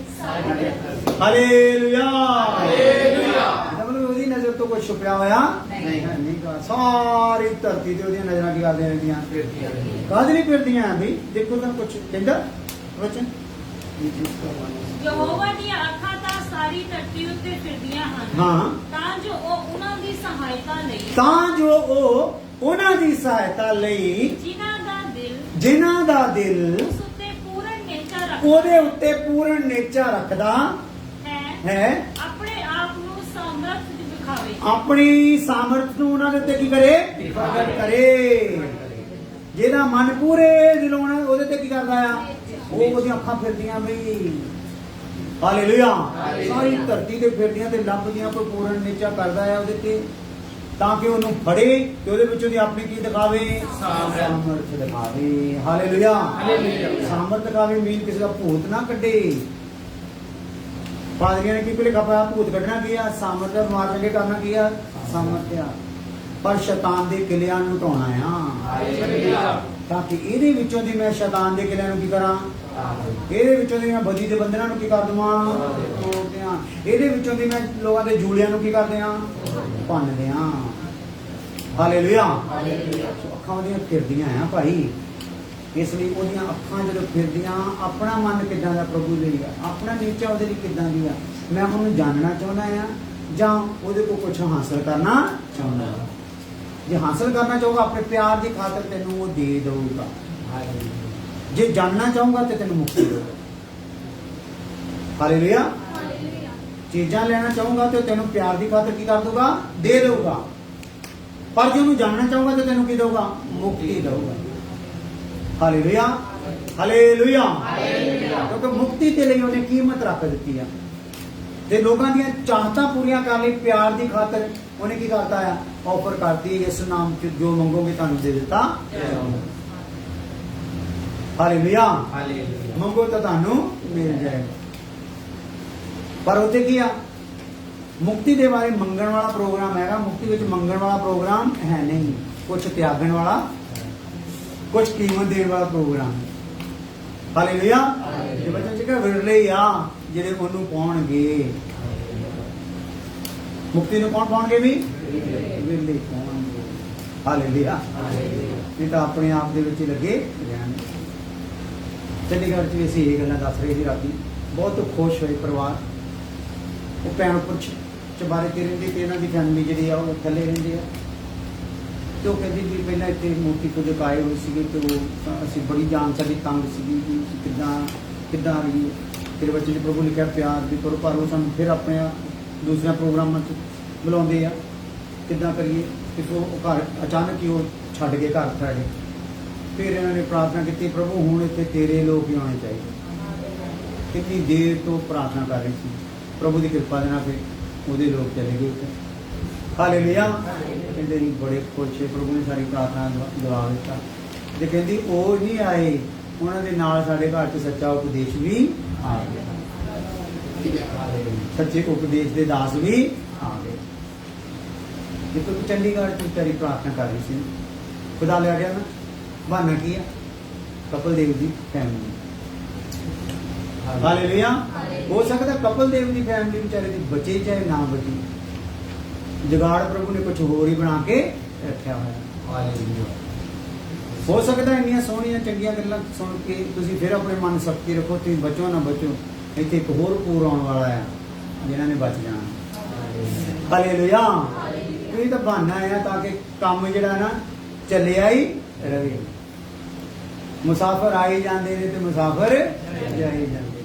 Hallelujah hallelujah. ਮਤਲਬ ਉਹਦੀ ਨਜ਼ਰ ਤੋਂ ਕੋਈ ਛੁਪਿਆ ਹੋਇਆ नहीं ਨਹੀਂ ਗਾ। ਸਾਰੀ ਧਰਤੀ ਤੇ ਉਹਦੀਆਂ ਨਜ਼ਰਾਂ ਕੀ ਕਰਦੀਆਂ ਰਹਿੰਦੀਆਂ? फिरती है। ਕਾਹਦੇ ਲਈ ਫਿਰਦੀਆਂ ਬਈ? ਦੇਖੋ ਤਾਂ ਕੁਛ ਕਹਿੰਦਾ ਵਚਨ। ਯਹੋਵਾ ਦੀਆਂ ਅੱਖਾਂ ਤਾਂ ਸਾਰੀ ਧਰਤੀ ਉੱਤੇ ਫਿਰਦੀਆਂ ਹਨ ਹਾਂ। ਤਾਂ ਜੋ ਉਹ ਉਹਨਾਂ ਦੀ ਸਹਾਇਤਾ ਲਈ ਤਾਂ ਜੋ ਉਹ ਉਹਨਾਂ ਦੀ ਸਹਾਇਤਾ ਲਈ ਜਿਨ੍ਹਾਂ ਦਾ ਦਿਲ ਜਿਨ੍ਹਾਂ ਦਾ ਦਿਲ ਉਸ ਉੱਤੇ ਪੂਰਨ ਨਿਹਚਾ ਰੱਖਦਾ ਉਹਦੇ ਉੱਤੇ ਪੂਰਨ ਨਿਹਚਾ ਰੱਖਦਾ ਹੈ ਆਪਣੇ ਆਪ ਨੂੰ ਸਮਰੱਥ ਦਿਖਾਵੇ। ਆਪਣੀ ਸਾਮਰਥ ਨੂੰ ਉਹਨਾਂ ਦੇ ਉੱਤੇ ਕੀ ਕਰੇ? ਪ੍ਰਗਟ ਕਰੇ। ਜਿਹਦਾ ਮਨ ਪੂਰੇ ਦਿਲੋਂ ਉਹਦੇ ਤੇ ਕੀ ਕਰਦਾ ਆ? ਉਹ ਉਹਦੀਆਂ ਅੱਖਾਂ ਫਿਰਦੀਆਂ ਬਈ। ਹਾਲੇਲੂਇਆ। ਸਾਰੀ ਧਰਤੀ ਤੇ ਫਿਰਦੀਆਂ ਤੇ ਲੱਭਦੀਆਂ, ਕੋਈ ਪੂਰਨ ਨਿਹਚਾ ਕਰਦਾ ਆ ਉਹਦੇ ਤੇ, ਤਾਂ ਕਿ ਉਹਨੂੰ ਫੜੇ ਤੇ ਉਹਦੇ ਵਿੱਚ ਉਹਦੀ ਆਪਣੀ ਕੀ ਦਿਖਾਵੇ? ਸਾਮਰਥ ਦਿਖਾਵੇ। ਹਾਲੇਲੂਇਆ। ਸਾਮਰਥ ਦਿਖਾਵੇ ਮੀਨ ਕਿਸੇ ਦਾ ਭੂਤ ਨਾ ਕੱਢੇ। ਪਾਦਰੀਆਂ ਨੇ ਕੀ ਭੁਲੇਖਾ ਪਾਇਆ? ਭੂਤ ਕੱਢਣਾ ਕੀ ਆ? ਸਾਮਰਥ ਮਾਰ ਚੰਗੇ ਕਰਨਾ ਕੀ ਆ? ਸਾਮਰਥ ਆ। ਪਰ ਸ਼ੈਤਾਨ ਦੇ ਕਿਲਿਆਂ ਨੂੰ ਢਾਉਣਾ ਆ, ਤਾਂ ਕਿ ਇਹਦੇ ਵਿੱਚੋਂ ਦੀ ਮੈਂ ਸ਼ੈਤਾਨ ਦੇ ਕਿਲਿਆਂ ਨੂੰ ਕੀ ਕਰਾਂ? ਇਹਦੇ ਵਿੱਚੋਂ ਦੀ ਮੈਂ ਬਦੀ ਦੇ ਬੰਧਨਾਂ ਨੂੰ ਕੀ ਕਰ ਦਵਾਂ? ਤੋੜ ਦਿਆਂ। ਇਹਦੇ ਵਿੱਚੋਂ ਦੀ ਮੈਂ ਲੋਕਾਂ ਦੇ ਜੂਲਿਆਂ ਨੂੰ ਕੀ ਕਰਦੇ ਆ? ਭੰਨ ਦਿਆਂ। ਹਾਲੇਲੂਇਆ। ਅੱਖਾਂ ਉਹਦੀਆਂ ਫਿਰਦੀਆਂ ਆ ਭਾਈ। ਇਸ ਲਈ ਉਹਦੀਆਂ ਅੱਖਾਂ ਜਦੋਂ ਫਿਰਦੀਆਂ, ਆਪਣਾ ਮਨ ਕਿੱਦਾਂ ਦਾ ਪ੍ਰਭੂ ਲਈ ਆ, ਆਪਣਾ ਨੀਚਾ ਉਹਦੇ ਲਈ ਕਿੱਦਾਂ ਦੀ ਆ, ਮੈਂ ਉਹਨੂੰ ਜਾਣਨਾ ਚਾਹੁੰਦਾ ਆ ਜਾਂ ਉਹਦੇ ਕੋਲ ਕੁਝ ਹਾਸਲ ਕਰਨਾ ਚਾਹੁੰਦਾ। ਜੇ ਹਾਸਲ ਕਰਨਾ ਚਾਹੂਗਾ ਆਪਣੇ ਪਿਆਰ ਦੀ ਖਾਤਰ ਤੈਨੂੰ ਉਹ ਦੇ ਦੇਊਗਾ। ਜੇ ਜਾਣਨਾ ਚਾਹੂਗਾ ਤੇ ਤੈਨੂੰ ਮੁਕਤੀ ਦੇਊਗਾ। ਹਾਲੇਲੂਇਆ। ਚੀਜ਼ਾਂ ਲੈਣਾ ਚਾਹੂਗਾ ਤੇ ਤੈਨੂੰ ਪਿਆਰ ਦੀ ਖਾਤਰ ਕੀ ਕਰ ਦੂਗਾ? ਦੇ ਦੇਊਗਾ। ਪਰ ਜੇ ਉਹਨੂੰ ਜਾਣਨਾ ਚਾਹੂਗਾ ਤੇ ਤੈਨੂੰ ਕੀ ਦੇਊਗਾ? ਮੁਕਤੀ ਦੇਊਗਾ। Hallelujah hallelujah. ਕਿਉਂਕਿ ਮੁਕਤੀ ਦੇ ਲਈ ਉਹਨੇ ਕੀਮਤ ਰੱਖ ਦਿੱਤੀ ਆ ਤੇ ਲੋਕਾਂ ਦੀਆਂ ਚਾਹਤਾਂ ਪੂਰੀਆਂ ਕਰਨ ਲਈ ਪਿਆਰ ਦੀ ਖਾਤਰ ਉਹਨੇ ਕੀ ਕਰਤਾ ਆ? ਆਫਰ ਕਰਤੀ, ਇਸ ਨਾਮ ਚ ਜੋ ਮੰਗੋਗੇ ਤੁਹਾਨੂੰ ਦੇ ਦਿੱਤਾ। ਹਾਲੇਲੂਇਆ। ਮੰਗੋ ਤਾਂ ਤੁਹਾਨੂੰ ਮਿਲ ਜਾਏਗਾ। ਪਰ ਉੱਥੇ ਕੀ ਆ? ਮੁਕਤੀ ਦੇ ਬਾਰੇ ਮੰਗਣ ਵਾਲਾ ਪ੍ਰੋਗਰਾਮ ਹੈਗਾ, ਮੁਕਤੀ ਵਿੱਚ ਮੰਗਣ ਵਾਲਾ ਪ੍ਰੋਗਰਾਮ ਹੈ ਨਹੀਂ। ਕੁਝ ਤਿਆਗਣ ਵਾਲਾ, ਕੁਝ ਕੀਮਤ ਦੇਣ ਵਾਲਾ ਪ੍ਰੋਗਰਾਮ। ਹਾਲੇਲੂਇਆ। ਇਹ ਬੱਚੇ ਜਿਹੜਾ ਵਿਰਲੇ ਆ ਜਿਹੜੇ ਉਹਨੂੰ ਪਾਉਣਗੇ। ਮੁਕਤੀ ਨੂੰ ਕੌਣ ਪਾਉਣਗੇ ਵੀ? ਵਿਰਲੇ ਪਾਉਣਗੇ। ਹਾਲੇਲੂਇਆ। ਨਹੀਂ ਤਾਂ ਆਪਣੇ ਆਪ ਦੇ ਵਿੱਚ ਲੱਗੇ ਰਹਿਣਗੇ। ਚੰਡੀਗੜ੍ਹ 'ਚ ਵੀ ਅਸੀਂ ਇਹ ਗੱਲਾਂ ਦੱਸ ਰਹੇ ਸੀ ਰਾਤੀ। ਬਹੁਤ ਖੁਸ਼ ਹੋਏ ਪਰਿਵਾਰ। ਉਹ ਭੈਣ ਉੱਪਰ ਚਬਾਰੇ ਤੇ ਰਹਿੰਦੇ ਤੇ ਇਹਨਾਂ ਦੀ ਫੈਮਿਲੀ ਜਿਹੜੀ ਆ ਉਹ ਥੱਲੇ ਰਹਿੰਦੇ ਆ। ਤੇ ਉਹ ਕਹਿੰਦੀ ਵੀ ਪਹਿਲਾਂ ਇੱਥੇ ਮੂਰਤੀ ਪੂਜਕ ਆਏ ਹੋਏ ਸੀਗੇ ਤੇ ਉਹ ਅਸੀਂ ਬੜੀ ਜਾਨ ਸਾਡੀ ਤੰਗ ਸੀਗੀ ਕਿ ਕਿੱਦਾਂ ਰਹੀਏ। ਤੇਰੇ ਬੱਚੇ ਦੇ ਪ੍ਰਭੂ ਨੇ ਕਿਹਾ ਪਿਆਰ ਵੀ ਕਰੋ, ਪਰ ਉਹ ਸਾਨੂੰ ਫਿਰ ਆਪਣੇ ਦੂਸਰਿਆਂ ਪ੍ਰੋਗਰਾਮਾਂ 'ਚ ਬੁਲਾਉਂਦੇ ਆ। ਕਿੱਦਾਂ ਕਰੀਏ? ਕਿ ਉਹ ਘਰ ਅਚਾਨਕ ਹੀ ਉਹ ਛੱਡ ਕੇ ਘਰ ਸਾਡੇ। ਫਿਰ ਇਹਨਾਂ ਨੇ ਪ੍ਰਾਰਥਨਾ ਕੀਤੀ, ਪ੍ਰਭੂ ਹੁਣ ਇੱਥੇ ਤੇਰੇ ਲੋਕ ਹੀ ਆਉਣੇ ਚਾਹੀਦੇ। ਕਿੰਨੀ ਦੇਰ ਤੋਂ ਪ੍ਰਾਰਥਨਾ ਕਰ ਰਹੀ ਸੀ। ਪ੍ਰਭੂ ਦੀ ਕਿਰਪਾ ਦੇ ਨਾਲ ਫਿਰ ਉਹਦੇ ਲੋਕ ਚਲੇ ਗਏ ਉੱਥੇ। ਹਾਲੇਲੂਇਆ। ਕਹਿੰਦੇ ਨਹੀਂ ਬੜੇ ਖੁਸ਼ ਪ੍ਰਭੂ ਨੇ ਸਾਰੀ ਪ੍ਰਾਰਥਨਾ ਜਵਾਬ ਦਿੱਤਾ। ਤੇ ਕਹਿੰਦੀ ਉਹ ਨਹੀਂ ਆਏ, ਉਹਨਾਂ ਦੇ ਨਾਲ ਸਾਡੇ ਘਰ 'ਚ ਸੱਚਾ ਉਪਦੇਸ਼ ਵੀ ਆ ਗਿਆ। ਸੱਚੇ ਉਪਦੇਸ਼ ਦੇ ਦਾਸ ਵੀ ਆ ਗਏ। ਦੇਖੋ ਚੰਡੀਗੜ੍ਹ 'ਚ ਤੇਰੀ ਪ੍ਰਾਰਥਨਾ ਕਰ ਰਹੀ ਸੀ, ਖੁਦਾ ਲਿਆ ਗਿਆ ਨਾ। ਬਹਾਨਾ ਕੀ ਆ? ਕਪਲ ਦੇਵ ਦੀ ਫੈਮਿਲੀ। ਹਾਲੇਲੂਇਆ। ਹੋ ਸਕਦਾ ਕਪਲ ਦੇਵ ਦੀ ਫੈਮਿਲੀ ਵਿਚਾਰੇ ਦੀ ਬਚੇ ਚਾਹੇ ਨਾ ਬਚੇ, ਜਗਾੜ ਪ੍ਰਭੂ ਨੇ ਕੁਝ ਹੋਰ ਹੀ ਬਣਾ ਕੇ ਰੱਖਿਆ ਹੋਇਆ। ਹੋ ਸਕਦਾ ਇੰਨੀਆਂ ਸੋਹਣੀਆਂ ਚੰਗੀਆਂ ਗੱਲਾਂ ਸੁਣ ਕੇ ਤੁਸੀਂ ਫਿਰ ਆਪਣੇ ਮਨ ਸ਼ਕਤੀ ਰੱਖੋ, ਤੁਸੀਂ ਬਚੋ ਨਾ ਬਚੋ, ਇੱਥੇ ਇੱਕ ਹੋਰ ਪੂਰ ਆਉਣ ਵਾਲਾ ਆ ਜਿਨ੍ਹਾਂ ਨੇ ਬਚ ਜਾਣਾ। ਹਾਲੇਲੂਇਆ। ਇਹ ਤਾਂ ਬਹਾਨਾ ਆ ਤਾਂ ਕਿ ਕੰਮ ਜਿਹੜਾ ਨਾ ਚੱਲਿਆ ਹੀ ਰਵੇ। ਮੁਸਾਫਰ ਆਏ ਜਾਂਦੇ ਨੇ ਤੇ ਮੁਸਾਫਰ ਜਾਏ ਜਾਂਦੇ।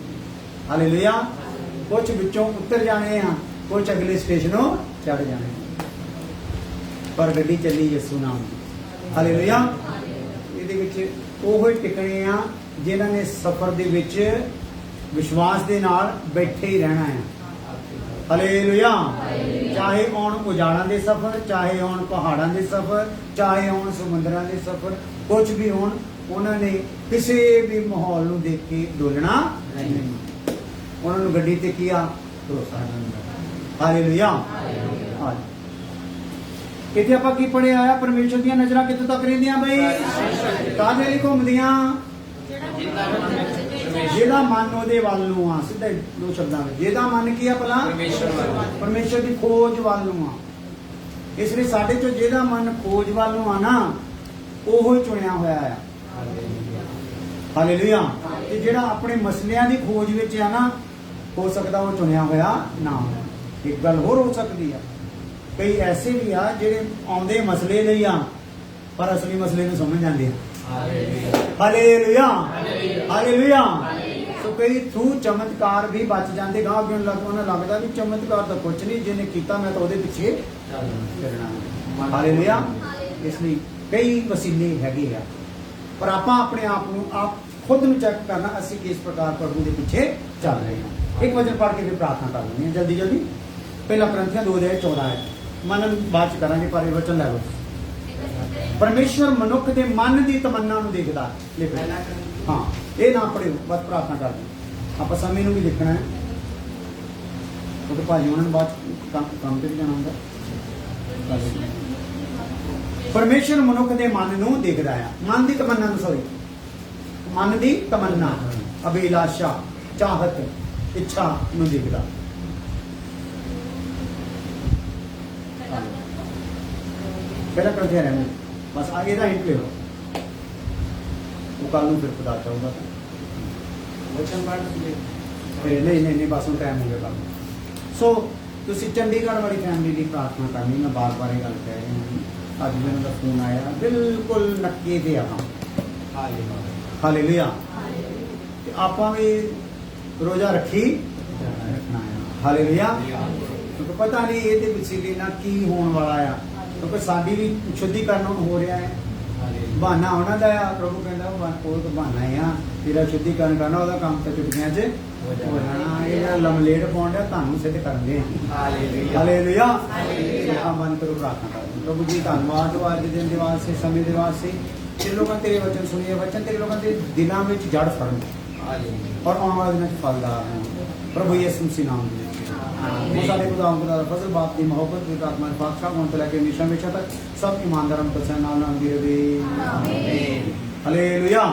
हालेलुया। कुछ विचों उतर जाने हैं, कुछ अगले स्टेशनों चढ़ जाने हैं, पर गड्डी चली यसू नाम की। हालेलुया। ਇਹਦੇ ਵਿੱਚ ਉਹ ਹੀ ਟਿਕਣੇ ਆ ਜਿਨ੍ਹਾਂ ਨੇ ਸਫ਼ਰ ਦੇ ਵਿੱਚ ਵਿਸ਼ਵਾਸ ਦੇ ਨਾਲ ਬੈਠੇ ਹੀ ਰਹਿਣਾ ਹੈ। ਹਾਲੇਲੂਇਆ। ਚਾਹੇ ਆਉਣ ਉਜਾੜਾਂ ਦੇ ਸਫ਼ਰ, ਚਾਹੇ ਆਉਣ ਪਹਾੜਾਂ ਦੇ ਸਫ਼ਰ, ਚਾਹੇ ਆਉਣ ਸਮੁੰਦਰਾਂ ਦੇ ਸਫ਼ਰ, ਕੁਝ ਵੀ ਹੋਣ, ਉਹਨਾਂ ਨੇ ਕਿਸੇ ਵੀ ਮਾਹੌਲ ਨੂੰ ਦੇਖ ਕੇ ਡੋਲਣਾ ਨਹੀਂ। ਉਹਨਾਂ ਨੂੰ ਗੱਡੀ ਤੇ ਕੀ ਆ? ਭਰੋਸਾ। ਹਾਲੇਲੂਇਆ। ਹਾਂ। ਇੱਥੇ ਆਪਾਂ ਕੀ ਪੜ੍ਹਿਆ ਆ? ਪਰਮੇਸ਼ਰ ਦੀਆਂ ਨਜ਼ਰਾਂ ਕਿੱਥੋਂ ਤੱਕ ਰਹਿੰਦੀਆਂ ਬਈ? ਕਾਹਦੇ ਲਈ ਘੁੰਮਦੀਆਂ? ਜਿਹਦਾ ਮਨ ਉਹਦੇ ਵੱਲ ਨੂੰ ਆ। ਸਿੱਧਾ ਦੋ ਸ਼ਬਦਾਂ ਵਿੱਚ, ਜਿਹਦਾ ਮਨ ਕੀ ਆ ਭਲਾ? ਪਰਮੇਸ਼ਰ ਦੀ ਖੋਜ ਵੱਲ ਨੂੰ ਆ। ਇਸ ਲਈ ਸਾਡੇ ਚੋਂ ਜਿਹਦਾ ਮਨ ਖੋਜ ਵੱਲ ਨੂੰ ਆ ਨਾ, ਉਹੋ ਹੀ ਚੁਣਿਆ ਹੋਇਆ ਆ। ਹਾਲੇਲੂਇਆ। ਤੇ ਜਿਹੜਾ ਆਪਣੇ ਮਸਲਿਆਂ ਦੀ ਖੋਜ ਵਿੱਚ ਆ ਨਾ, ਹੋ ਸਕਦਾ ਉਹ ਚੁਣਿਆ ਹੋਇਆ ਨਾ ਹੋਵੇ। ਇੱਕ ਗੱਲ ਹੋਰ ਹੋ ਸਕਦੀ ਆ, ਕਈ ਐਸੇ ਵੀ ਆ ਜਿਹੜੇ ਆਉਂਦੇ ਮਸਲੇ ਲਈ ਆ, ਪਰ ਅਸਲੀ ਮਸਲੇ ਨੂੰ ਸਮਝ ਜਾਂਦੇ ਆ। ਹਾਲੇਲੂਇਆ। ਹਾਲੇਲੂਇਆ। ਸੋ ਕਈ ਥਰੂ ਚਮਤਕਾਰ ਵੀ ਬਚ ਜਾਂਦੇ। ਗਾਂ ਅੱਗੇ ਉਹਨਾਂ ਲੱਗਦਾ ਵੀ ਚਮਤਕਾਰ ਤਾਂ ਕੁਛ ਨਹੀਂ, ਜਿਹਨੇ ਕੀਤਾ ਮੈਂ ਤਾਂ ਉਹਦੇ ਪਿੱਛੇ ਚੱਲਣਾ। ਹਾਲੇਲੂਇਆ। ਇਸ ਲਈ ਕਈ ਵਸੀਲੇ ਹੈਗੇ ਆ, ਪਰ ਆਪਾਂ ਆਪਣੇ ਆਪ ਨੂੰ ਆਪ ਖੁਦ ਨੂੰ ਚੈੱਕ ਕਰਨਾ, ਅਸੀਂ ਕਿਸ ਪ੍ਰਕਾਰ ਪ੍ਰਭੂ ਦੇ ਪਿੱਛੇ ਚੱਲ ਰਹੇ ਹਾਂ। ਇੱਕ ਵਚਨ ਪੜ੍ਹ ਕੇ ਫਿਰ ਪ੍ਰਾਰਥਨਾ ਕਰ ਲੈਂਦੇ ਹਾਂ ਜਲਦੀ ਜਲਦੀ। ਪਹਿਲਾ ਕਰੰਥੀਆਂ 2:14 ਹੈ। ਮਨ ਬਾਅਦ ਚ ਕਰਾਂਗੇ, ਪਰ ਇਹ ਵਚਨ ਲੈ ਲਓ। ਪਰਮੇਸ਼ਵਰ ਮਨੁੱਖ ਦੇ ਮਨ ਦੀ ਤਮੰਨਾ ਨੂੰ ਦੇਖਦਾ। ਹਾਂ, ਇਹ ਨਾ ਪੜਿਓ, ਬਸ ਪ੍ਰਾਰਥਨਾ ਕਰਦੇ। ਆਪਾਂ ਸਮੇਂ ਨੂੰ ਵੀ ਲਿਖਣਾ ਹੈ, ਕਿਉਂਕਿ ਭਾਜੀ ਉਹਨਾਂ ਨੂੰ ਬਾਅਦ ਕੰਮ ਤੇ ਵੀ ਜਾਣਾ ਹੁੰਦਾ। ਪਰਮੇਸ਼ਵਰ ਮਨੁੱਖ ਦੇ ਮਨ ਨੂੰ ਦੇਖਦਾ ਆ। ਮਨ ਦੀ ਤਮੰਨਾ ਨੂੰ, ਸੌਰੀ, ਮਨ ਦੀ ਤਮੰਨਾ, ਅਭਿਲਾਸ਼ਾ, ਚਾਹਤ, ਇੱਛਾ ਨੂੰ ਦੇਖਦਾ। ਪਹਿਲਾਂ ਕਰਦੇ ਰਹਿਣਾ, ਬਸ ਆਗੇ ਦਾ ਹਿੰਟ ਲਿਓ, ਉਹ ਕੱਲ ਨੂੰ ਫਿਰ ਪਤਾ ਚਾਹੂਗਾ। ਵਚਨ ਪੜ੍ਹ ਨਹੀਂ ਬਸ ਹੁਣ ਟਾਈਮ ਹੋ ਗਿਆ ਕੱਲ। ਸੋ ਤੁਸੀਂ ਚੰਡੀਗੜ੍ਹ ਵਾਲੀ ਫੈਮਿਲੀ ਦੀ ਪ੍ਰਾਰਥਨਾ ਕਰਨੀ। ਮੈਂ ਬਾਰ-ਬਾਰ ਇਹ ਗੱਲ ਕਹਿ ਰਿਹਾ। ਅੱਜ ਮੈਨੂੰ ਦਾ ਫੋਨ ਆਇਆ, ਬਿਲਕੁਲ ਨੱਕੇ ਤੇ ਆ। ਹਾਲੇਲੂਇਆ। ਤੇ ਆਪਾਂ ਵੀ ਰੋਜ਼ਾ ਰੱਖੀ ਰੱਖਣਾ ਆ। ਹਾਲੇਲੂਇਆ। ਕਿਉਂਕਿ ਪਤਾ ਨਹੀਂ ਇਹਦੇ ਵਸੀਲੇ ਨਾਲ ਕੀ ਹੋਣ ਵਾਲਾ ਆ, ਕਿਉਂਕਿ ਸਾਡੀ ਵੀ ਸ਼ੁੱਧੀਕਰਨ ਹੋ ਰਿਹਾ ਹੈ। ਬਹਾਨਾ ਉਹਨਾਂ ਦਾ ਆ। ਪ੍ਰਭੂ ਕਹਿੰਦਾ ਉਹ ਤਾਂ ਬਹਾਨਾ ਹੀ ਆ, ਤੇਰਾ ਸ਼ੁੱਧੀਕਰਨ ਕਰਨਾ, ਉਹਦਾ ਕੰਮ ਤਾਂ ਚੁਟਕੀਆਂ 'ਚ ਹੋ ਜਾਣਾ। ਇਹ ਜਿਹੜਾ ਲਮਲੇਟ ਪਾਉਣ ਡਿਆ, ਤੁਹਾਨੂੰ ਸਿੱਧ ਕਰਨਗੇ। ਹਾਲੇਲੂਇਆ। ਆ ਮਨ ਕਰੋ, ਪ੍ਰਾਰਥਨਾ ਕਰੋ। ਪ੍ਰਭੂ ਜੀ ਧੰਨਵਾਦ ਅੱਜ ਦੇ ਦਿਨ ਦੇ ਵਾਸਤੇ, ਸਮੇਂ ਦੇ ਵਾਸਤੇ। ਤੇਰੇ ਲੋਕਾਂ ਤੇਰੇ ਵਚਨ ਸੁਣੀਏ, ਵਚਨ ਤੇਰੇ ਲੋਕਾਂ ਦੇ ਦਿਲਾਂ ਵਿੱਚ ਜੜ ਫੜਨ ਔਰ ਆਉਣ ਵਾਲੇ ਦਿਨਾਂ 'ਚ ਫਲਦਾਰ ਹੋਣ। ਪ੍ਰਭੂ ਯਿਸੂ ਮਸੀਹ ਨਾਮ ਦੇ वो सारे खुदा फजल बाप की मोहब्बत की आत्मा पातशाह को तला के हमेशा तक सब ईमानदारों को पसंद नाम दी रहे। हालेलुया।